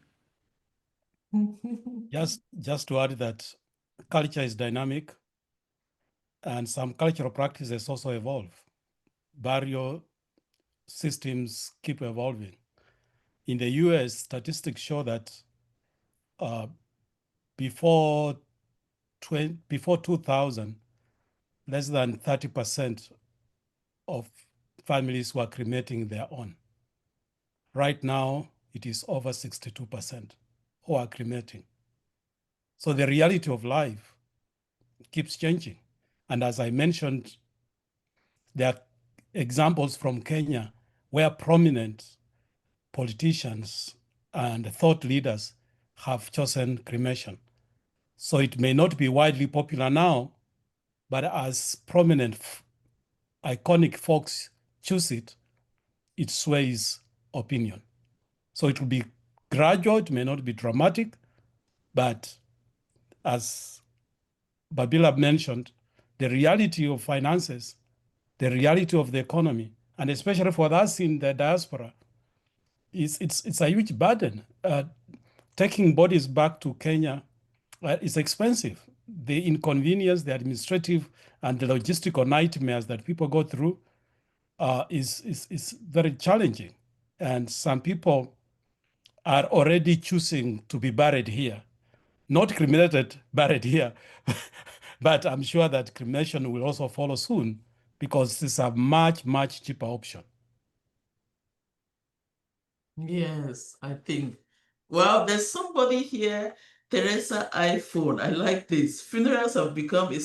Just to add that culture is dynamic, and some cultural practices also evolve. Burial systems keep evolving. In the US, statistics show that before 2000, less than 30% of families were cremating their own. Right now, it is over 62% who are cremating. So the reality of life keeps changing. And as I mentioned, there are examples from Kenya where prominent politicians and thought leaders have chosen cremation. So it may not be widely popular now, but as prominent, iconic folks choose it, it sways opinion. So it will be gradual, it may not be dramatic, but as Babila mentioned, the reality of finances, the reality of the economy, and especially for us in the diaspora, it's a huge burden. Taking bodies back to Kenya is expensive. The inconvenience, the administrative and the logistical nightmares that people go through is very challenging. And some people are already choosing to be buried here, not cremated, buried here. But I'm sure that cremation will also follow soon, because it's a much, much cheaper option. Yes, I think. Well, there's somebody here, Teresa iPhone. I like this. Funerals have become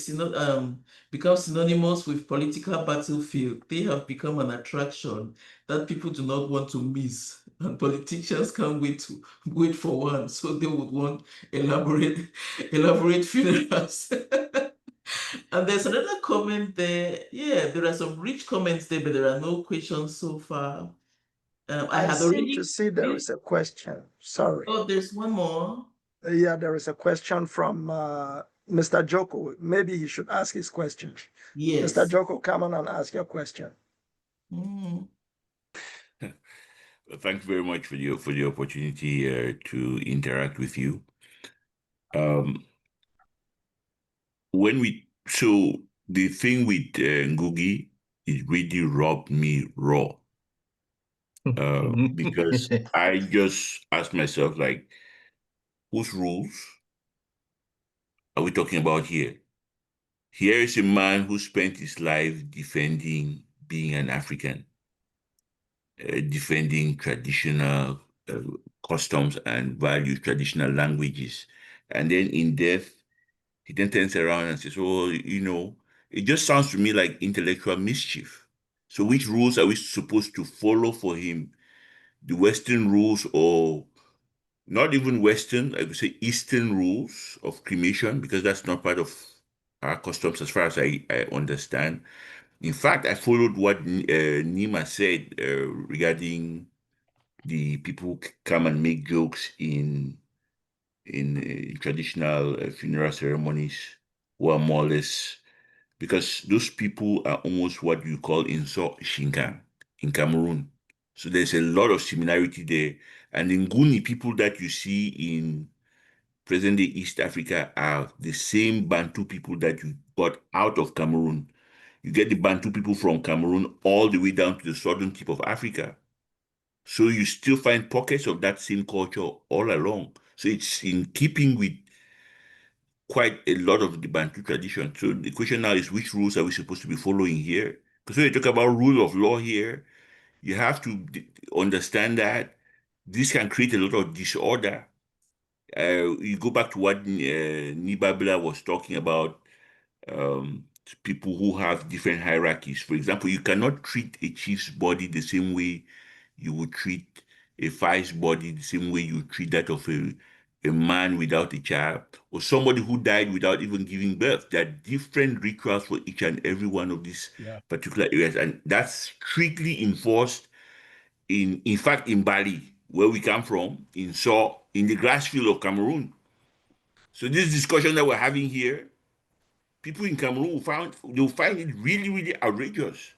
synonymous with political battlefield. They have become an attraction that people do not want to miss, and politicians can't wait for one. So they would want elaborate funerals. And there's another comment there. Yeah, there are some rich comments there, but there are no questions so far. I had seem already. to see there is a question. Sorry. Oh, there's one more. Yeah, there is a question from Mr. Joko. Maybe he should ask his question. Yes. Mr. Joko, come on and ask your question. Mm. Thank you very much for the opportunity to interact with you. So the thing with Ngugi, it really rubbed me raw. Because I just asked myself, like, whose rules are we talking about here? Here is a man who spent his life defending being an African, defending traditional customs and values, traditional languages. And then in death, he then turns around and says, oh, it just sounds to me like intellectual mischief. So which rules are we supposed to follow for him? The Western rules, or not even Western, I would say Eastern rules of cremation, because that's not part of our customs as far as I understand. In fact, I followed what Nima said regarding the people who come and make jokes in traditional funeral ceremonies, who are more or less, because those people are almost what you call Inso Shinkan in Cameroon. So there's a lot of similarity there. And in Nguni, people that you see in present-day East Africa are the same Bantu people that you got out of Cameroon. You get the Bantu people from Cameroon all the way down to the southern tip of Africa. So you still find pockets of that same culture all along. So it's in keeping with quite a lot of the Bantu tradition. So the question now is, which rules are we supposed to be following here? Because when you talk about rule of law here, you have to understand that this can create a lot of disorder You go back to what Nibabla was talking about, people who have different hierarchies. For example, you cannot treat a chief's body the same way you would treat a vice body, the same way you treat that of a man without a child, or somebody who died without even giving birth. There are different rituals for each and every one of these particular areas, and that's strictly enforced in fact, in Bali, where we come from, in the grass field of Cameroon. So this discussion that we're having here, people in Cameroon will find it really, really outrageous.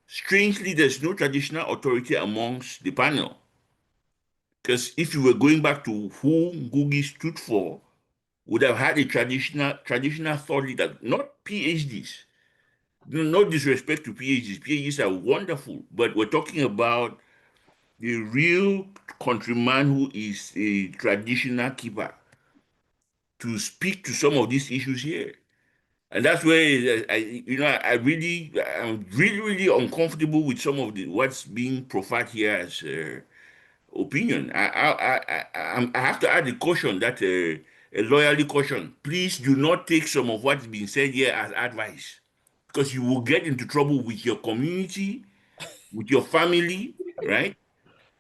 Strangely, there's no traditional authority amongst the panel. Because if you were going back to who Ngugi stood for, would have had a traditional thought leader, not PhDs. No disrespect to PhDs. PhDs are wonderful, but we're talking about the real countryman who is a traditional keeper to speak to some of these issues here. And that's where I'm really uncomfortable with some of what's being profiled here as opinion. I have to add a caution, that a lawyerly caution. Please do not take some of what's being said here as advice, because you will get into trouble with your community, with your family, right?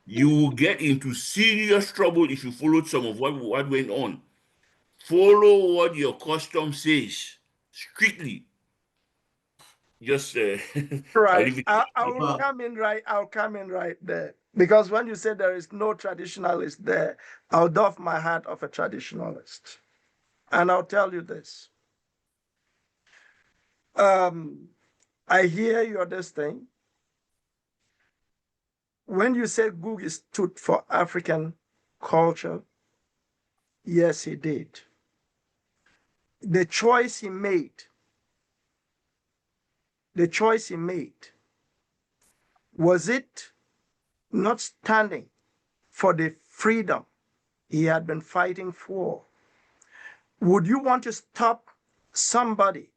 You will get into serious trouble if you followed some of what went on. Follow what your custom says strictly. Just Right. I'll come in right there. Because when you say there is no traditionalist there, I'll doff my hat of a traditionalist. And I'll tell you this. I hear your this thing. When you say Ngugi stood for African culture, yes, he did. The choice he made was it not standing for the freedom he had been fighting for? Would you want to stop somebody?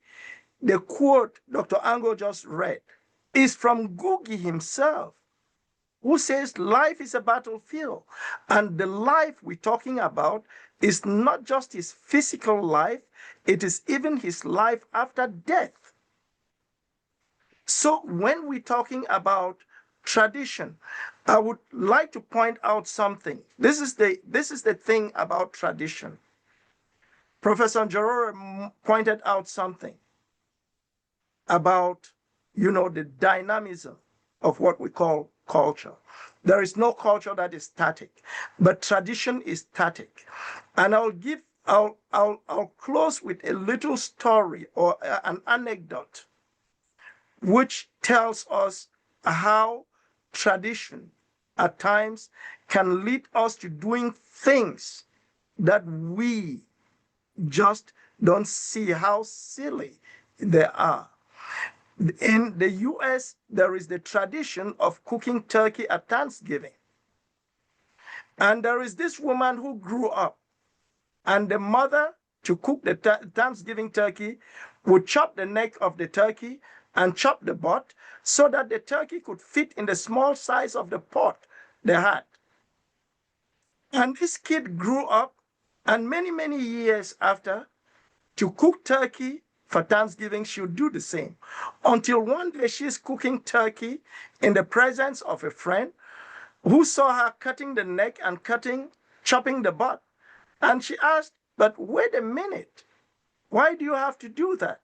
The quote Dr. Thiong'o just read is from Ngugi himself, who says life is a battlefield. And the life we're talking about is not just his physical life, it is even his life after death. So when we're talking about tradition, I would like to point out something. This is the thing about tradition. Professor Njoroge pointed out something about, the dynamism of what we call culture. There is no culture that is static, but tradition is static. And I'll close with a little story or an anecdote which tells us how tradition at times can lead us to doing things that we just don't see how silly they are. In the US, there is the tradition of cooking turkey at Thanksgiving. And there is this woman who grew up, and the mother, to cook the Thanksgiving turkey, would chop the neck of the turkey and chop the butt so that the turkey could fit in the small size of the pot they had. And this kid grew up, and many, many years after, to cook turkey for Thanksgiving, she would do the same. Until one day she's cooking turkey in the presence of a friend who saw her cutting the neck and chopping the butt. And she asked, but wait a minute, why do you have to do that?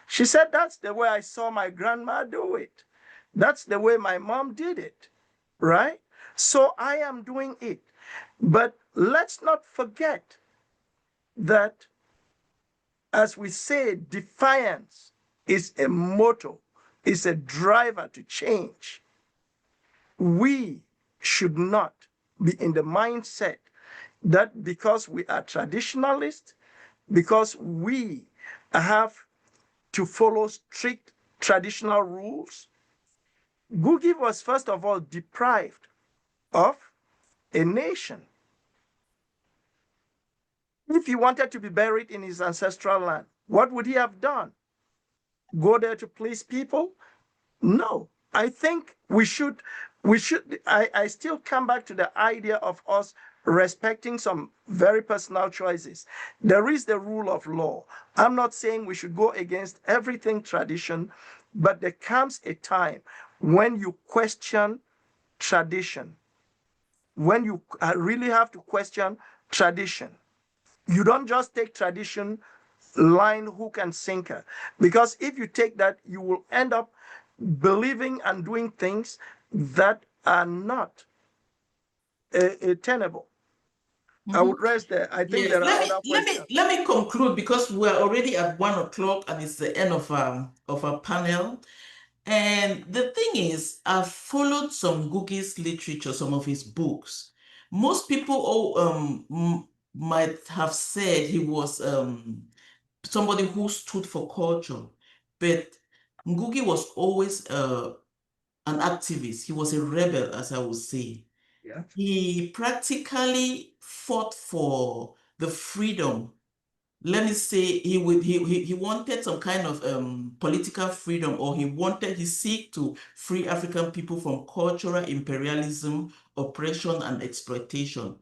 She said, that's the way I saw my grandma do it. That's the way my mom did it, right? So I am doing it. But let's not forget that, as we say, defiance is a motto, is a driver to change. We should not be in the mindset that because we are traditionalists, because we have to follow strict traditional rules. Ngugi was first of all deprived of a nation. If he wanted to be buried in his ancestral land, what would he have done? Go there to please people? No. I think I still come back to the idea of us respecting some very personal choices. There is the rule of law. I'm not saying we should go against everything tradition, but there comes a time when you question tradition, when you really have to question tradition. You don't just take tradition line, hook, and sinker, because if you take that, you will end up believing and doing things that are not tenable. I would rest there. I think Yes, there are other questions. let me conclude, because we're already at 1 o'clock and it's the end of our panel. And the thing is, I've followed some Ngugi's literature, some of his books. Most people might have said he was somebody who stood for culture, but Ngugi was always an activist. He was a rebel, as I would say. Yeah. He practically fought for the freedom. Let me say he wanted some kind of political freedom, or he seek to free African people from cultural imperialism, oppression, and exploitation.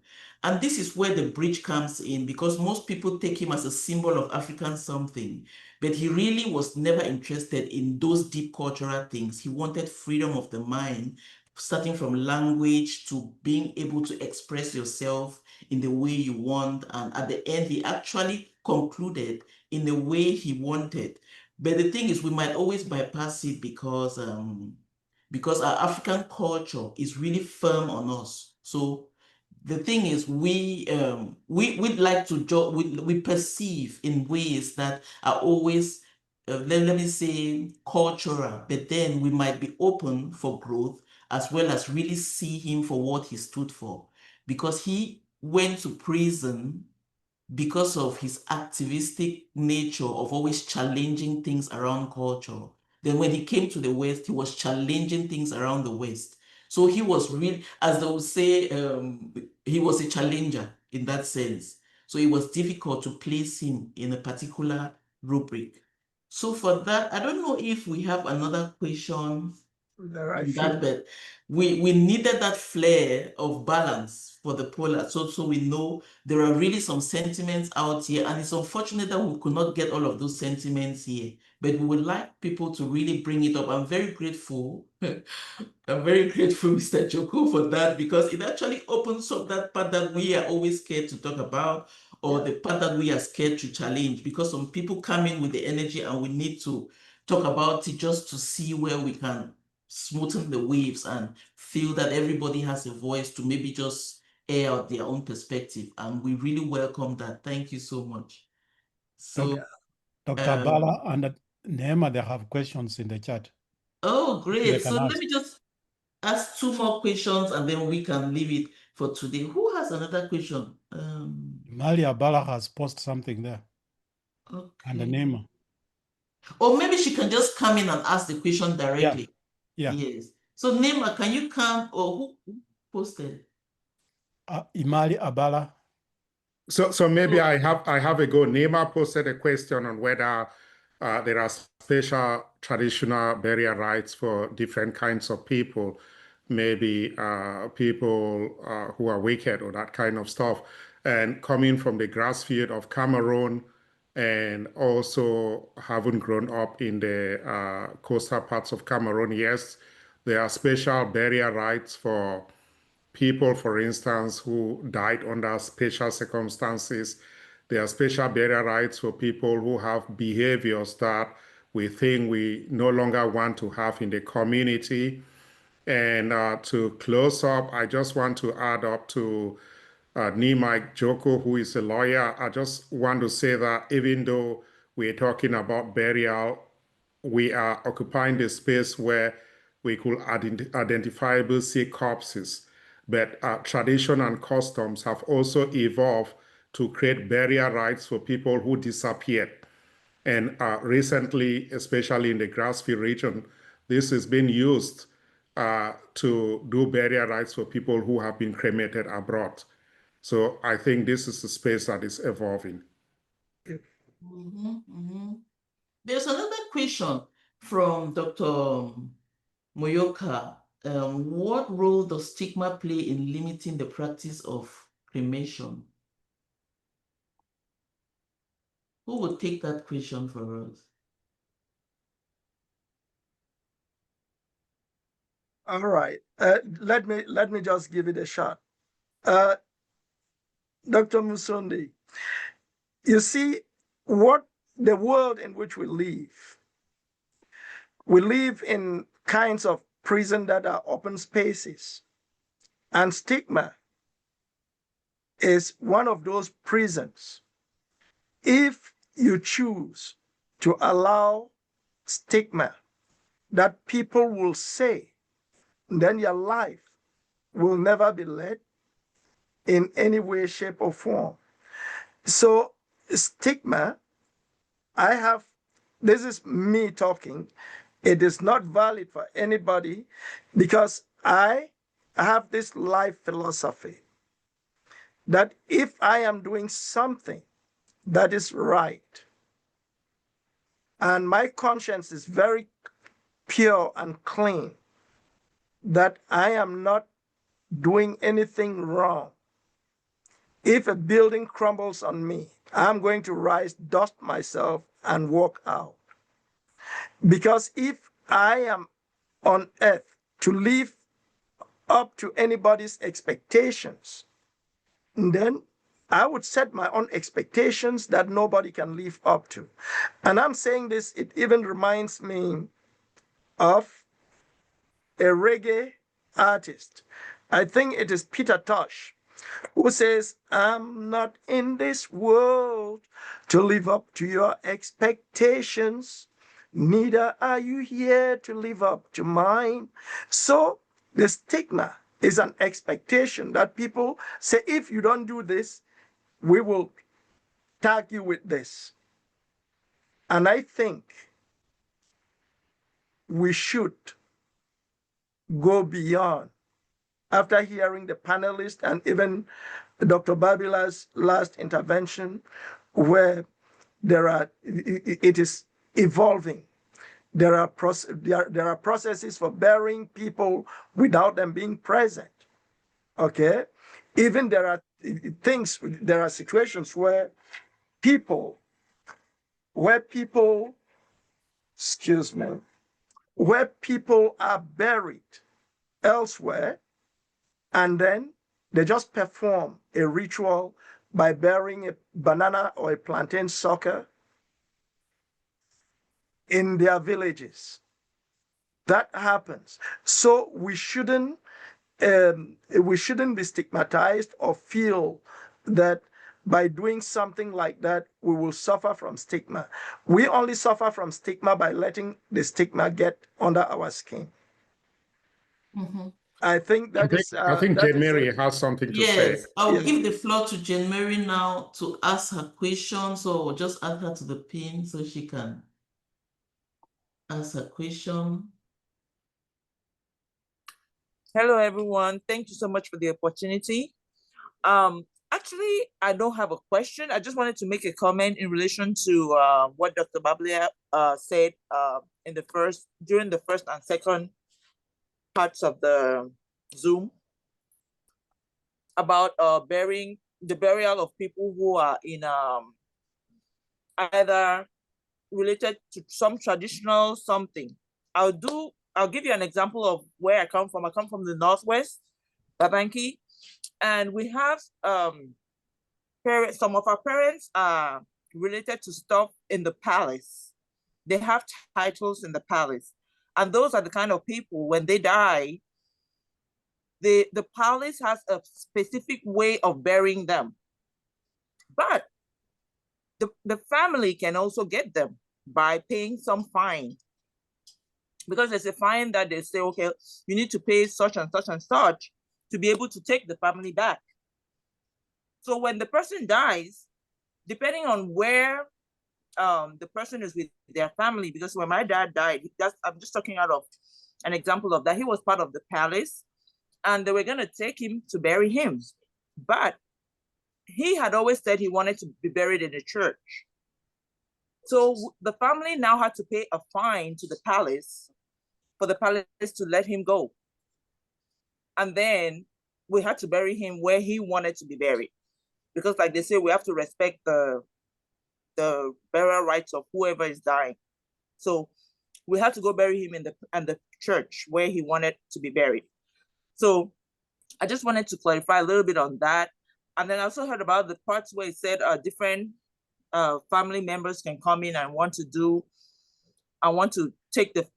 And this is where the bridge comes in, because most people take him as a symbol of African something, but he really was never interested in those deep cultural things. He wanted freedom of the mind, starting from language to being able to express yourself in the way you want. And at the end, he actually concluded in the way he wanted. But the thing is, we might always bypass it because our African culture is really firm on us. So the thing is, we'd like to we perceive in ways that are always let me say cultural, but then we might be open for growth, as well as really see him for what he stood for, because he went to prison because of his activistic nature of always challenging things around culture. Then when he came to the West, he was challenging things around the West. So he was really, as they would say, he was a challenger in that sense. So it was difficult to place him in a particular rubric. So for that, I don't know if we have another question There are on few. that, but we needed that flair of balance for the polar, so we know there are really some sentiments out here, and it's unfortunate that we could not get all of those sentiments here, but we would like people to really bring it up. I'm very grateful. I'm very grateful, Mr. Joko, for that, because it actually opens up that part that we are always scared to talk about, or the part that we are scared to challenge, because some people come in with the energy and we need to talk about it just to see where we can smoothen the waves and feel that everybody has a voice to maybe just air out their own perspective. And we really welcome that. Thank you so much. So, Dr. Bala and Neema, they have questions in the chat. Oh, great. So ask. let me just ask 2 more questions and then we can leave it for today. Who has another question? Malia Bala has posted something there. Okay. And Neema. Or maybe she can just come in and ask the question directly. Yeah. Yes. So Neema, can you come, or who posted? Imali Abala. So maybe I have a go. Neema posted a question on whether there are special traditional burial rites for different kinds of people, maybe people who are wicked or that kind of stuff. And coming from the grass field of Cameroon, and also having grown up in the coastal parts of Cameroon, yes, there are special burial rites for people, for instance, who died under special circumstances. There are special burial rites for people who have behaviors that we think we no longer want to have in the community. And to close up, I just want to add up to Nimai Joko, who is a lawyer. I just want to say that even though we're talking about burial, we are occupying the space where we could identifiably see corpses. But tradition and customs have also evolved to create burial rites for people who disappeared. And recently, especially in the Grassfield region, this has been used to do burial rites for people who have been cremated abroad. So I think this is a space that is evolving. There's another question from Dr. Moyoka. What role does stigma play in limiting the practice of cremation? Who would take that question for us? All right. Let me just give it a shot. Dr. Musundi, you see what the world in which we live in kinds of prison that are open spaces, and stigma is one of those prisons. If you choose to allow stigma that people will say, then your life will never be led in any way, shape, or form. So stigma, this is me talking, it is not valid for anybody because I have this life philosophy that if I am doing something that is right, and my conscience is very pure and clean, that I am not doing anything wrong. If a building crumbles on me, I'm going to rise, dust myself, and walk out. Because if I am on earth to live up to anybody's expectations, then I would set my own expectations that nobody can live up to. And I'm saying this, it even reminds me of a reggae artist. I think it is Peter Tosh, who says, I'm not in this world to live up to your expectations. Neither are you here to live up to mine. So the stigma is an expectation that people say, if you don't do this, we will tag you with this. And I think we should go beyond. After hearing the panelists and even Dr. Babila's last intervention, where it is evolving. There are processes for burying people without them being present. Okay, even there are situations where people, excuse me, where people are buried elsewhere, and then they just perform a ritual by burying a banana or a plantain sucker in their villages. That happens. So we shouldn't be stigmatized or feel that by doing something like that, we will suffer from stigma. We only suffer from stigma by letting the stigma get under our skin. Mm-hmm. I think I think Jane Mary has something to say. Yes, I'll give the floor to Jane Mary now to ask her question. So we'll just add her to the pin so she can ask her question. Hello, everyone. Thank you so much for the opportunity. Actually, I don't have a question. I just wanted to make a comment in relation to what Dr. Bablia said during the first and second parts of the Zoom about burying the burial of people who are in either related to some traditional something. I'll give you an example of where I come from. I come from the Northwest, Babanki, and we have some of our parents are related to stuff in the palace. They have titles in the palace. And those are the kind of people, when they die, the palace has a specific way of burying them. But the family can also get them by paying some fine. Because there's a fine that they say, okay, you need to pay such and such and such to be able to take the family back. So when the person dies, depending on where the person is with their family, because when my dad died, I'm just talking out of an example of that. He was part of the palace and they were going to take him to bury him. But he had always said he wanted to be buried in a church. So the family now had to pay a fine to the palace for the palace to let him go. And then we had to bury him where he wanted to be buried. Because like they say, we have to respect the burial rights of whoever is dying. So we had to go bury him in the church where he wanted to be buried. So I just wanted to clarify a little bit on that. And then I also heard about the parts where it said different family members can come in and want to take the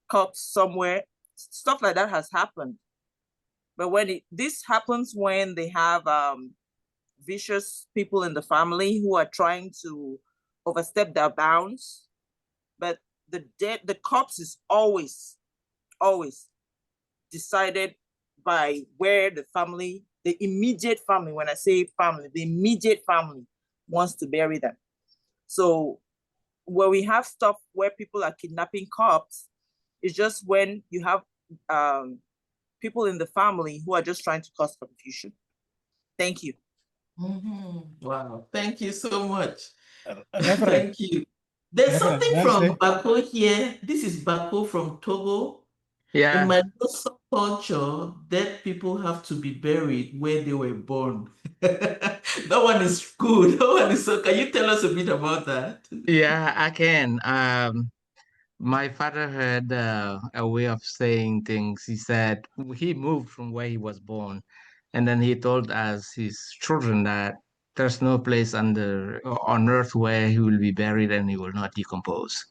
corpse somewhere. Stuff like that has happened. But when this happens when they have vicious people in the family who are trying to overstep their bounds, but the corpse is always decided by where the immediate family, when I say family, the immediate family wants to bury them. So where we have stuff where people are kidnapping corpse, it's just when you have people in the family who are just trying to cause confusion. Thank you. Wow, thank you so much. Reverend, Thank you. There's Reverend, something may I from say? Bako here. This is Bako from Togo. Yeah, In my culture, dead people have to be buried where they were born. That one is good. That one is so. Can you tell us a bit about that? yeah, I can. My father had a way of saying things. He said he moved from where he was born, and then he told us, his children, that there's no place on earth where he will be buried and he will not decompose.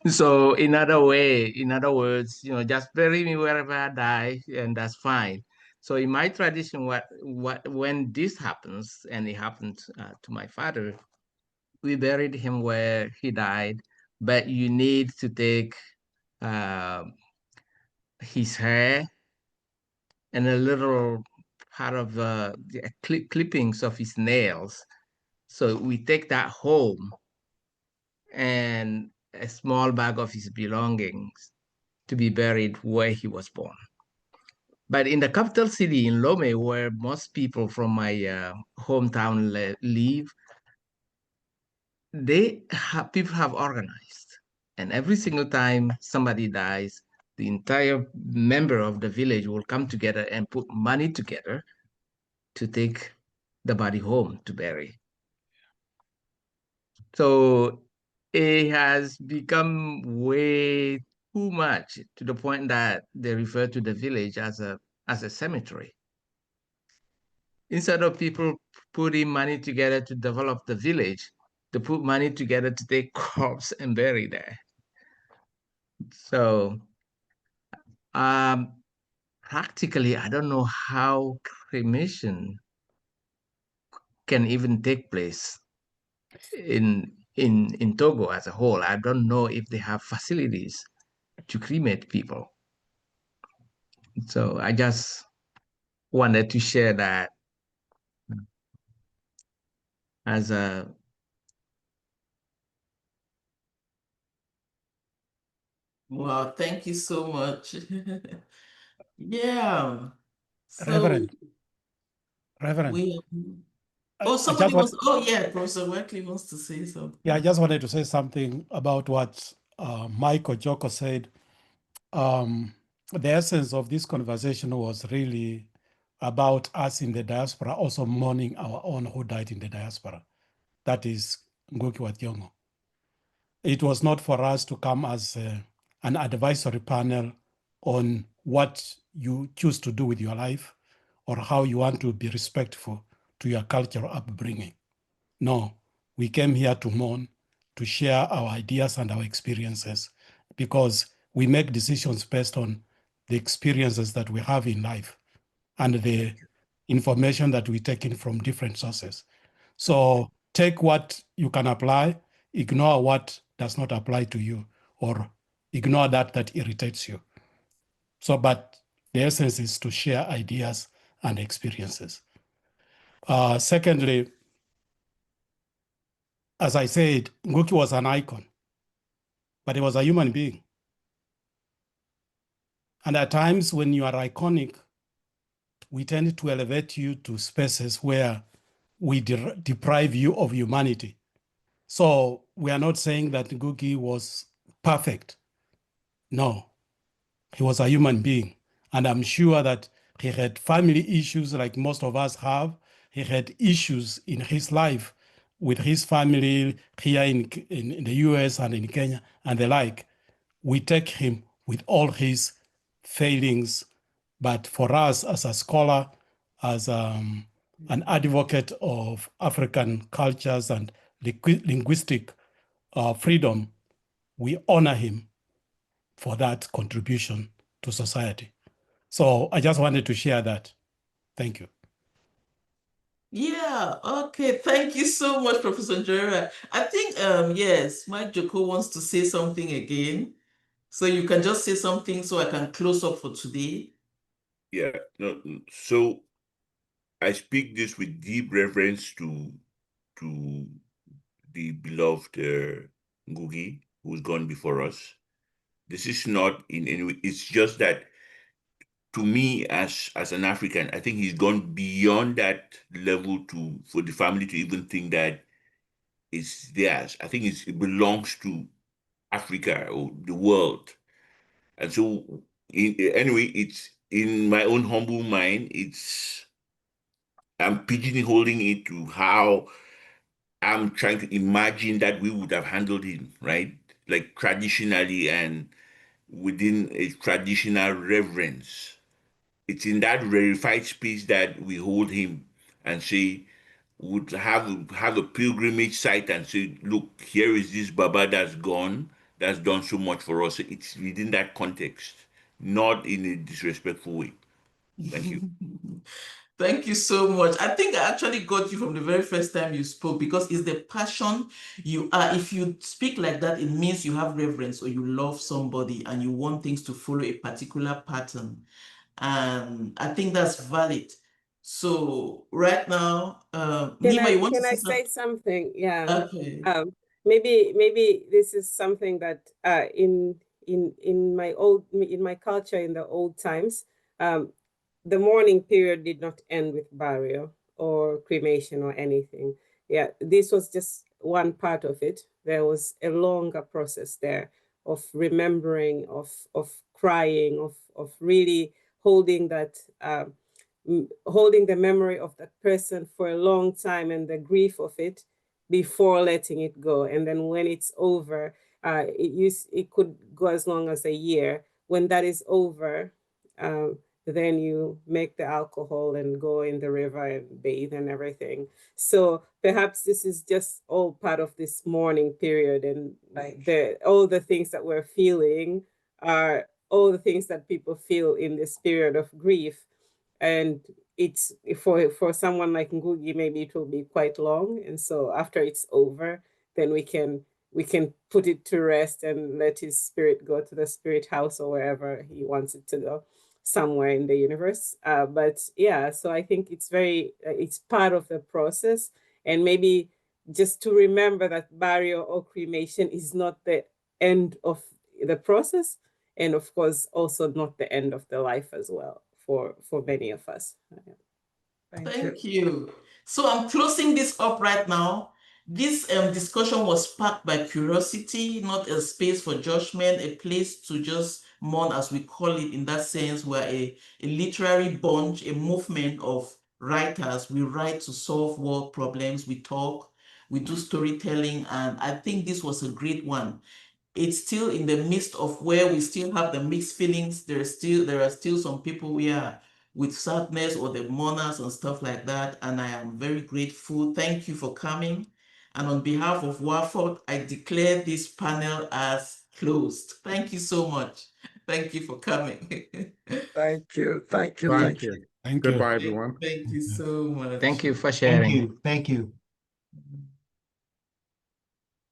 So in other words, just bury me wherever I die, and that's fine. So in my tradition, when this happens, and it happened to my father, we buried him where he died, but you need to take his hair and a little part of the clippings of his nails. So we take that home, and a small bag of his belongings to be buried where he was born. But in the capital city, in Lome, where most people from my hometown live, people have organized. And every single time somebody dies, the entire member of the village will come together and put money together to take the body home to bury. So it has become way too much, to the point that they refer to the village as a cemetery. Instead of people putting money together to develop the village, they put money together to take corpse and bury there. So practically, I don't know how cremation can even take place in Togo as a whole. I don't know if they have facilities to cremate people. So I just wanted to share that as a Wow, thank you so much. Yeah. So Reverend, we. I Oh, just somebody want, wants. Oh, yeah, Professor Workley wants to say something. yeah, I just wanted to say something about what Michael Joko said. The essence of this conversation was really about us in the diaspora also mourning our own who died in the diaspora. That is Ngugi wa Thiong'o. It was not for us to come as an advisory panel on what you choose to do with your life or how you want to be respectful to your cultural upbringing. No, we came here to mourn, to share our ideas and our experiences, because we make decisions based on the experiences that we have in life and the information that we take in from different sources. So take what you can apply, ignore what does not apply to you, or ignore that irritates you. So, but the essence is to share ideas and experiences. Secondly, as I said, Ngugi was an icon, but he was a human being. And at times when you are iconic, we tend to elevate you to spaces where we deprive you of humanity. So we are not saying that Ngugi was perfect. No, he was a human being. And I'm sure that He had family issues like most of us have. He had issues in his life with his family here in the US and in Kenya and the like. We take him with all his failings, but for us as a scholar, as an advocate of African cultures and linguistic freedom, we honor him for that contribution to society. So I just wanted to share that. Thank you. Yeah, okay. Thank you so much, Professor Njera. I think, yes, Mike Joko wants to say something again. So you can just say something so I can close up for today. Yeah, no, so I speak this with deep reverence to the beloved Ngugi, who's gone before us. This is not in any way, it's just that to me as an African, I think he's gone beyond that level for the family to even think that it's theirs. I think it belongs to Africa or the world. And so anyway, it's in my own humble mind, I'm pigeonholing it to how I'm trying to imagine that we would have handled him, right? Like traditionally and within a traditional reverence. It's in that rarefied space that we hold him and say, would have a pilgrimage site and say, look, here is this Baba that's gone, that's done so much for us. It's within that context, not in a disrespectful way. Thank you. Thank you so much. I think I actually got you from the very first time you spoke because it's the passion you are. If you speak like that, it means you have reverence or you love somebody and you want things to follow a particular pattern. And I think that's valid. So right now, Nima, you want to Can I say say something? Yeah. something? Okay. Maybe this is something that in my culture in the old times, the mourning period did not end with burial or cremation or anything. Yeah, this was just one part of it. There was a longer process there of remembering, of crying, of really holding that holding the memory of that person for a long time and the grief of it before letting it go. And then when it's over, it could go as long as a year. When that is over, then you make the alcohol and go in the river and bathe and everything. So perhaps this is just all part of this mourning period, and all the things that we're feeling are all the things that people feel in this period of grief. And it's for someone like Ngugi, maybe it will be quite long. And so after it's over, then we can put it to rest and let his spirit go to the spirit house or wherever he wants it to go, somewhere in the universe. But yeah, so I think it's it's part of the process. And maybe just to remember that burial or cremation is not the end of the process. And of course, also not the end of the life as well for many of us. Thank you. So I'm closing this up right now. This discussion was sparked by curiosity, not a space for judgment, a place to just mourn, as we call it in that sense. We're a literary bunch, a movement of writers. We write to solve world problems. We talk, we do storytelling, and I think this was a great one. It's still in the midst of where we still have the mixed feelings. There are still some people we are with sadness or the mourners and stuff like that. And I am very grateful. Thank you for coming. And on behalf of WAFORD, I declare this panel as closed. Thank you so much. Thank you for coming. Thank you. Thank you. Thank you. Thank you. Goodbye, everyone. Thank you so much. Thank you for sharing. Thank you.